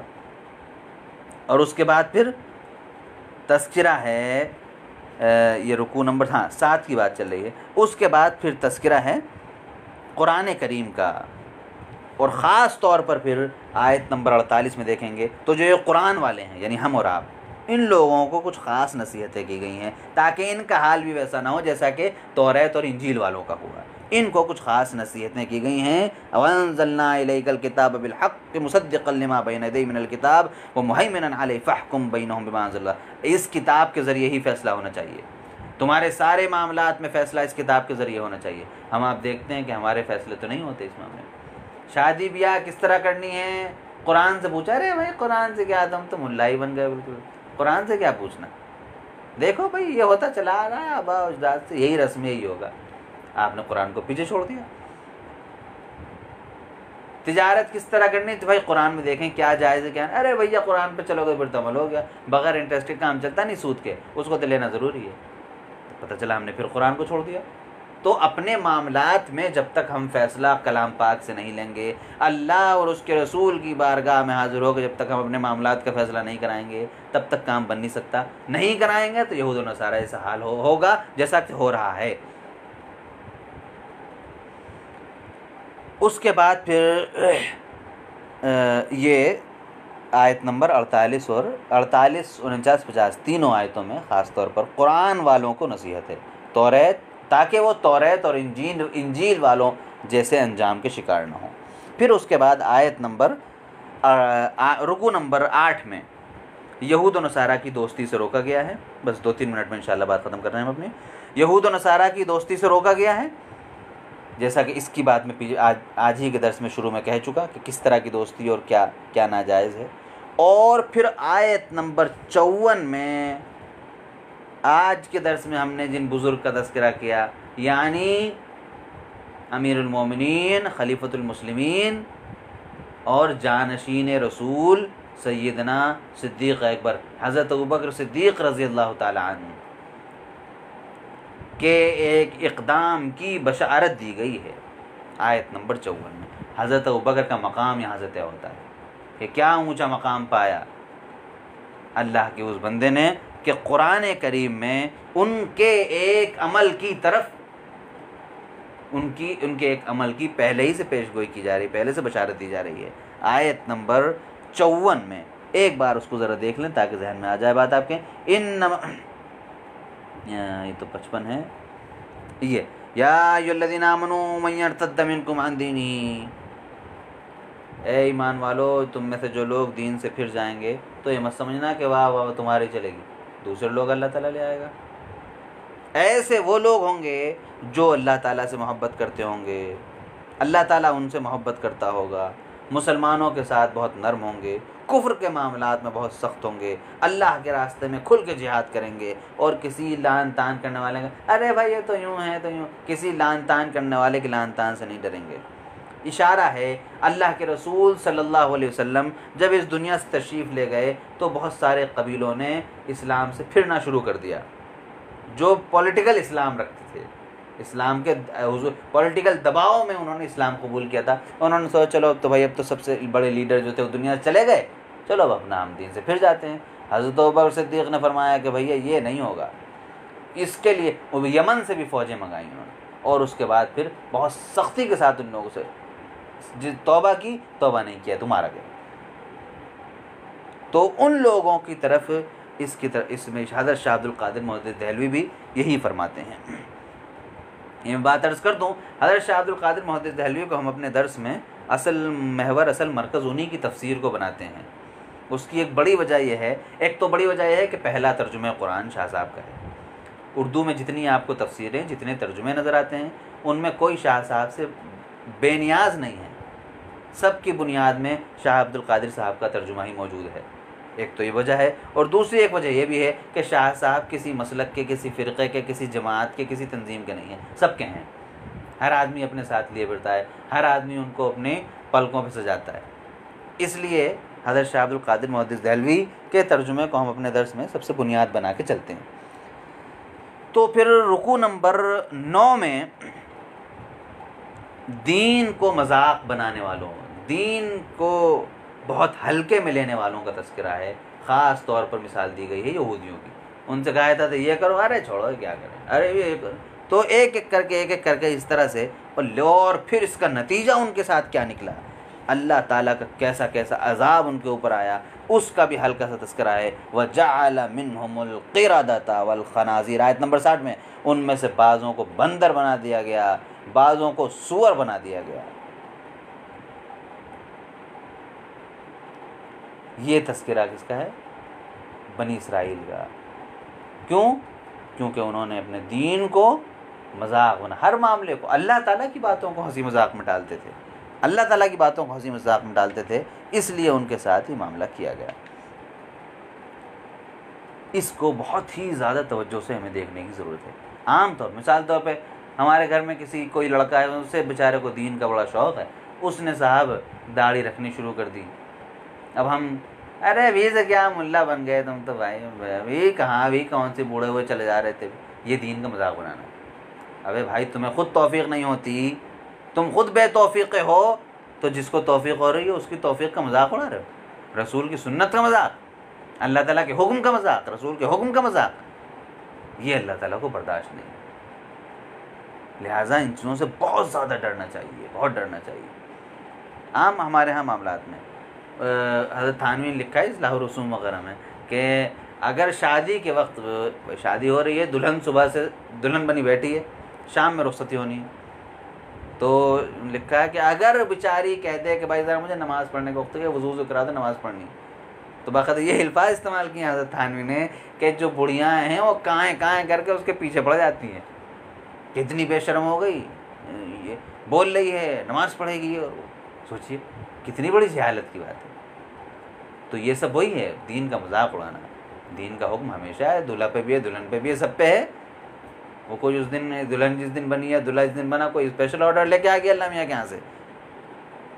और उसके बाद फिर तज़किरा है, ये रुकू नंबर 7 की बात चल रही है। उसके बाद फिर तज़किरा है कुरान करीम का, और ख़ास तौर पर फिर आयत नंबर 48 में देखेंगे तो जो ये कुरान वाले हैं यानी हम और आप, इन लोगों को कुछ ख़ास नसीहतें की गई हैं ताकि इनका हाल भी वैसा ना हो जैसा कि तौरात और इंजील वालों का हुआ। इनको कुछ ख़ास नसीहतें की गई हैं। वअंज़लना इलैकल किताब बिलहक़्क़ि मुसद्दिक़न लिमा बैन यदैहि मिनल किताब व मुहैमिनन अलैहि फ़हकुम बैनहुम बिमा अंज़लल्लाह। इस किताब के ज़रिए ही फ़ैसला होना चाहिए, तुम्हारे सारे मामलात में फ़ैसला इस किताब के ज़रिए होना चाहिए। हम आप देखते हैं कि हमारे फ़ैसले तो नहीं होते इस मामले में। शादी ब्याह किस तरह करनी है, कुरान से पूछा। अरे भाई कुरान से क्या, तुम तो मुल्ला ही बन गए बिल्कुल, कुरान से क्या पूछना। देखो भाई ये होता चला आ रहा है, आबा अजदाद से यही रस्म यही होगा, आपने कुरान को पीछे छोड़ दिया। तिजारत किस तरह करनी तो भाई कुरान में देखें क्या जायज़ है क्या। अरे भैया कुरान पे चलोगे फिर तो अमल हो गया, बगैर इंटरेस्ट के काम चलता नहीं, सूद के, उसको तो लेना ज़रूरी है। तो पता चला हमने फिर कुरान को छोड़ दिया। तो अपने मामलात में जब तक हम फ़ैसला कलाम पाक से नहीं लेंगे, अल्लाह और उसके रसूल की बारगाह में हाज़िर होकर जब तक हम अपने मामलात का फ़ैसला नहीं कराएंगे तब तक काम बन नहीं सकता। नहीं कराएंगे तो यहूद व नसारा ऐसा हाल होगा जैसा कि हो रहा है। उसके बाद फिर ये आयत नंबर 48 और 48, 49, 50 तीनों आयतों में ख़ास तौर पर कुरान वालों को नसीहत है, तौरात, ताकि वो तौरात और इंजील वालों जैसे अंजाम के शिकार न हों। फिर उसके बाद आयत नंबर रुकू नंबर 8 में यहूद व नसारा की दोस्ती से रोका गया है। बस 2-3 मिनट में इंशाअल्लाह बात ख़त्म कर रहे हैं हम अपनी। यहूद व नसारा की दोस्ती से रोका गया है, जैसा कि इसकी बात में आज ही के दर्स में शुरू में कह चुका कि किस तरह की दोस्ती और क्या क्या नाजायज़ है। और फिर आयत नंबर 54 में आज के दर्स में हमने जिन बुज़ुर्ग का तज़किरा किया, यानी अमीरुल मोमिनीन, खलीफतुल मुस्लिमीन और जानशीन रसूल सैयदना सिद्दीक़ अकबर हज़रत अबू बकर सिद्दीक़ रज़ी अल्लाह ताला अन्हु के एक इक़दाम की बशारत दी गई है आयत नंबर 54 में। हज़रत अबू बकर का मकाम यहाँ से तय होता है कि क्या ऊंचा मकाम पाया अल्लाह के उस बंदे ने कि कुरान करीम में उनके एक अमल की तरफ उनके एक अमल की पहले ही से पेशगोई की जा रही, पहले से बशारत दी जा रही है। आयत नंबर 54 में एक बार उसको ज़रा देख लें ताकि जहन में आ जाए बात आपके। ये तो 55 है, ये या अय्युहल्लज़ीना आमनू मन यर्तद्द मिनकुम अन दीनिही, ए ईमान वालो तुम में से जो लोग दीन से फिर जाएंगे तो ये मत समझना कि वाह वाह तुम्हारी चलेगी, दूसरे लोग अल्लाह ताला ले आएगा। ऐसे वो लोग होंगे जो अल्लाह ताला से मोहब्बत करते होंगे, अल्लाह ताला उनसे मोहब्बत करता होगा, मुसलमानों के साथ बहुत नरम होंगे, कुफ्र के मामलात में बहुत सख्त होंगे, अल्लाह के रास्ते में खुल के जिहाद करेंगे और किसी लान तान करने वाले अरे भाई ये तो यूँ है तो यूँ, किसी लान तान करने वाले की लान तान से नहीं डरेंगे। इशारा है अल्लाह के रसूल सल्लल्लाहु अलैहि वसल्लम जब इस दुनिया से तशरीफ़ ले गए तो बहुत सारे कबीलों ने इस्लाम से फिरना शुरू कर दिया, जो पॉलिटिकल इस्लाम रखते थे, इस्लाम के पॉलिटिकल दबाव में उन्होंने इस्लाम कबूल किया था। उन्होंने सोचा चलो अब तो भाई अब तो सबसे बड़े लीडर जो थे वो दुनिया से चले गए, चलो अब अपना हम दीन से फिर जाते हैं। हज़रत अबू बकर सिद्दीक़ ने फरमाया कि भैया ये नहीं होगा, इसके लिए वो यमन से भी फ़ौजें मंगाई उन्होंने, और उसके बाद फिर बहुत सख्ती के साथ उन लोगों से जिस तौबा की, तौबा नहीं किया तो मारा गया। तो उन लोगों की तरफ इसमें हज़रत शाह अब्दुल कादिर मोहद्दिस दहलवी भी यही फरमाते हैं। ये बात अर्ज़ कर दूँ, हज़रत शाह अब्दुल कादिर मोहद्दिस दहलवी को हम अपने दर्स में असल महवर, असल मरकज़ उन्हीं की तफसीर को बनाते हैं। उसकी एक बड़ी वजह यह है, एक तो बड़ी वजह यह है कि पहला तर्जुमा कुरान शाह साहब का है। उर्दू में जितनी आपको तफसीरें, जितने तर्जुमे नज़र आते हैं, उनमें कोई शाह साहब से बेनियाज नहीं है, सब की बुनियाद में शाह अब्दुल कादिर साहब का तर्जुमा ही मौजूद है। एक तो ये वजह है, और दूसरी एक वजह यह भी है कि शाह साहब किसी मसलक के, किसी फ़िरक़े के, किसी जमात के, किसी तंजीम के नहीं हैं, सबके हैं। हर आदमी अपने साथ लिए फिरता है, हर आदमी उनको अपने पलकों पर सजाता है। इसलिए हज़रत शाह अब्दुल कादिर मोहद्दिस दहलवी के तर्जुमे को हम अपने दर्स में सबसे बुनियाद बना के चलते हैं। तो फिर रुकू नंबर 9 में दीन को मजाक बनाने वालों, दीन को बहुत हल्के में लेने वालों का तस्करा है। ख़ास तौर पर मिसाल दी गई है यहूदियों की। उनसे कहा जाता था ये करो, अरे छोड़ो क्या करें, अरे ये करो। तो एक एक करके इस तरह से, और फिर इसका नतीजा उनके साथ क्या निकला, अल्लाह ताला का कैसा कैसा अज़ाब उनके ऊपर आया, उसका भी हल्का सा तस्करा है। वजअल मिनहुमुल क़िरदता वल ख़नाज़ीर, आयत नंबर 60 में, उनमें से बाज़ों को बंदर बना दिया गया, बाज़ों को सूअर बना दिया गया। ये तस्करा किसका है? बनी इसराइल का। क्यों? क्योंकि उन्होंने अपने दीन को मजाक बना, हर मामले को, अल्लाह ताला की बातों को हंसी मजाक में डालते थे, अल्लाह ताला की बातों को हंसी मजाक में डालते थे, इसलिए उनके साथ ही मामला किया गया। इसको बहुत ही ज़्यादा तवज्जो से हमें देखने की ज़रूरत है। आम तौर, मिसाल तौर पे हमारे घर में किसी कोई लड़का है, उससे बेचारे को दीन का बड़ा शौक़ है, उसने साहब दाढ़ी रखनी शुरू कर दी। अब हम, अरे अभी से क्या मुल्ला बन गए तुम तो भाई, अभी कहाँ, अभी कौन से बूढ़े हुए चले जा रहे थे, ये दीन का मजाक बनाना। अबे भाई तुम्हें ख़ुद तौफीक नहीं होती, तुम खुद बेतौफीक हो, तो जिसको तौफीक हो रही है उसकी तौफीक का मजाक उड़ा रहे हो। रसूल की सुन्नत का मजाक, अल्लाह ताला के हुक्म का मजाक, रसूल के हुक्म का मजाक, ये अल्लाह ताला को बर्दाश्त नहीं। लिहाजा इन चीज़ों से बहुत ज़्यादा डरना चाहिए, बहुत डरना चाहिए। आम हमारे यहाँ मामलात में हज़रत थानवी ने लिखा है इस्लाह रसूम वगैरह में कि अगर शादी के वक्त, शादी हो रही है, दुल्हन सुबह से दुल्हन बनी बैठी है, शाम में रुखसती होनी है, तो लिखा है कि अगर बेचारी कहते हैं कि भाई ज़रा मुझे नमाज़ पढ़ने का वक्त है, वज़ू से करा दो, नमाज़ पढ़नी, तो बाकायदा ये अल्फाज इस्तेमाल किए हज़रत थानवी ने कि जो बुढ़ियाँ हैं वो काएँ करके उसके पीछे पड़ जाती हैं। कितनी बेशर्म हो गई, ये बोल रही है नमाज़ पढ़ेगी, और सोचिए कितनी बड़ी जहालत की बात है। तो ये सब वही है, दीन का मजाक उड़ाना। दीन का हुक्म हमेशा है, दूल्हा पे भी है, दुल्हन पे भी है, सब पे है। वो कोई उस दिन दुल्हन जिस दिन बनी है, दूल्हा जिस दिन बना, कोई स्पेशल ऑर्डर लेके आ गया अल्लाह मियाँ के यहाँ से।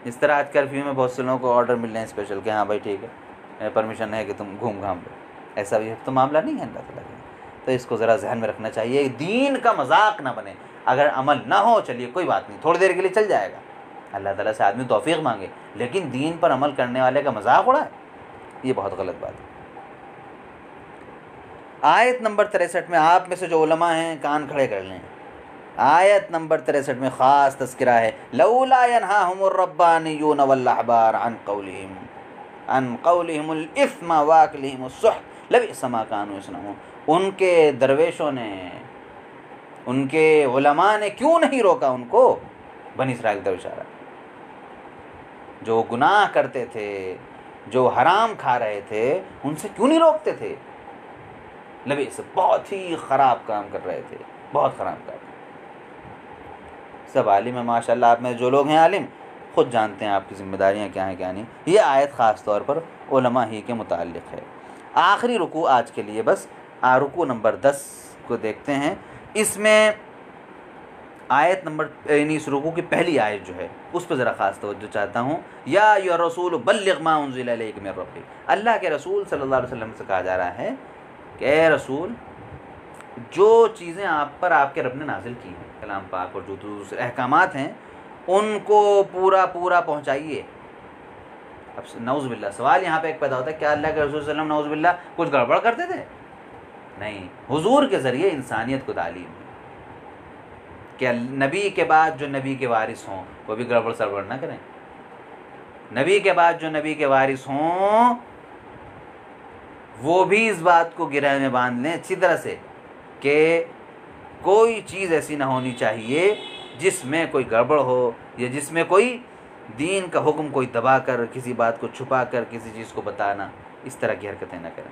इस तरह आज कर्फ्यू में बहुत से लोगों को ऑर्डर मिल रहे हैं स्पेशल कि हाँ भाई ठीक है, परमिशन है कि तुम घूम घाम लो, ऐसा भी तो मामला नहीं है अल्लाह ताला का। तो इसको ज़रा जहन में रखना चाहिए, दीन का मजाक ना बने। अगर अमल ना हो चलिए कोई बात नहीं, थोड़ी देर के लिए चल जाएगा, अल्लाह ताला से आदमी तौफीक मांगे, लेकिन दीन पर अमल करने वाले का मजाक उड़ाए, ये बहुत गलत बात है। आयत नंबर 63 में, आप में से जो उलमा हैं कान खड़े कर लें, आयत नंबर 63 में ख़ास तज़किरा है, लौला यनहाहुमुर रब्बानियून वल अहबार अन क़ौलिहिमुल इस्म व अकलिहिमुस सुह्त लबिअस मा कानू यसनऊन। उनके दरवेशों ने, उनके उलमा ने क्यों नहीं रोका उनको, बनी इसराइल का इशारा, जो गुनाह करते थे, जो हराम खा रहे थे, उनसे क्यों नहीं रोकते थे। लबिअस, बहुत ही ख़राब काम कर रहे थे, बहुत ख़राब काम। सब आलिम है माशाल्लाह, आप में जो लोग हैं आलिम ख़ुद जानते हैं आपकी ज़िम्मेदारियाँ क्या हैं क्या नहीं। ये आयत ख़ास तौर पर उलमा ही के मुताल्लिक़ है। आखिरी रुकू आज के लिए बस रुकू नंबर 10 को देखते हैं। इसमें आयत नंबर, यानी इस रुकू की पहली आयत जो है उस पर ज़रा ख़ास तवज्जो चाहता हूँ। या रसूल बल्लिग़ मा उन्ज़िला इलैका मिन रब्बिक, अल्लाह के रसूल सल्लल्लाहु अलैहि वसल्लम से कहा जा रहा है कि ए रसूल, जो चीज़ें आप पर आपके रब ने नाजिल की हैं कलाम पाक और जो दूसरे अहकामात हैं उनको पूरा पूरा पहुँचाइए। अब नौज़ुबिल्लाह सवाल यहाँ पे एक पैदा होता है, क्या अल्लाह के रसूल सल्लल्लाहु अलैहि वसल्लम नौज़ुबिल्लाह कुछ गड़बड़ करते थे? नहीं, हुजूर के ज़रिए इंसानियत को तालीम है कि नबी के बाद जो नबी के वारिस हों वो भी गड़बड़ सड़बड़ ना करें। नबी के बाद जो नबी के वारिस हों वो भी इस बात को गिरह में बांध लें अच्छी तरह से कि कोई चीज़ ऐसी ना होनी चाहिए जिसमें कोई गड़बड़ हो या जिसमें कोई दीन का हुक्म कोई दबा कर, किसी बात को छुपा कर, किसी चीज़ को बताना, इस तरह की हरकतें न करें।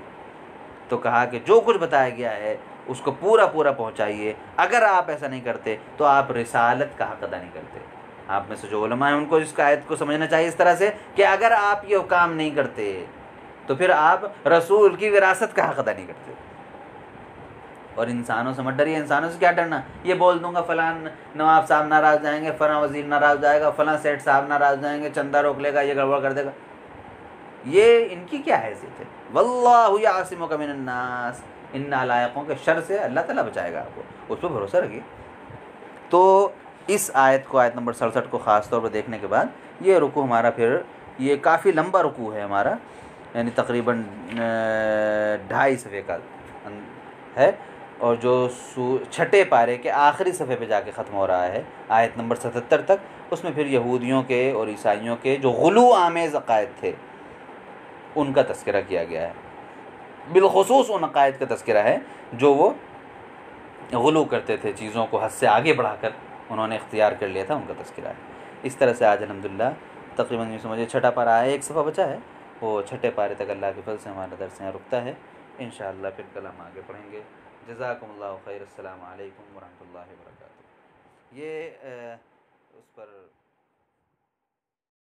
तो कहा कि जो कुछ बताया गया है उसको पूरा पूरा पहुंचाइए। अगर आप ऐसा नहीं करते तो आप रिसालत का हक अदा नहीं करते। आप में से जो उलमा हैं उनको इस आयत को समझना चाहिए इस तरह से कि अगर आप ये काम नहीं करते तो फिर आप रसूल की विरासत का हक अदा नहीं करते। और इंसानों से मत डरिए। इंसानों से क्या डरना? ये बोल दूंगा फलान नवाब साहब नाराज़ जाएंगे, फलां वज़ीर नाराज़ जाएगा, फलां सेठ साहब नाराज़ जाएंगे, चंदा रोक लेगा, ये गड़बड़ कर देगा। ये इनकी क्या हैसियत है? वल्लाहु यासिमुका मिनन्नास, इन नालायकों के शर से अल्लाह ताला बचाएगा आपको, उस पर भरोसा रखिए। तो इस आयत को, आयत नंबर 67 को ख़ास तौर पर देखने के बाद ये रुकू हमारा, फिर ये काफ़ी लंबा रुकू है हमारा, यानी तकरीबन 2.5 सफ़े का है, और जो छठे पारे के आखिरी सफ़े पे जाके ख़त्म हो रहा है आयत नंबर 77 तक। उसमें फिर यहूदियों के और ईसाइयों के जो गुलू आमेज़ अक़ायद थे उनका तज़किरा किया गया है। बिलख़ुसूस उन अक़ायद का तज़किरा है जो वो गुलू करते थे, चीज़ों को हद से आगे बढ़ाकर उन्होंने इख्तियार कर लिया था, उनका तज़किरा है। इस तरह से आज अल्हम्दुलिल्लाह तकरीबन ये समझिए छठा पारा है, एक सफ़ा बचा है, वो छठे पारे तक अल्लाह के फज़ल से हमारा दर्स यहाँ रुकता है। इंशाअल्लाह फिर कल हम आगे पढ़ेंगे। जज़ाकुमुल्लाहु खैर, अस्सलामु अलैकुम व रहमतुल्लाहि व बरकातुहू। ये उस पर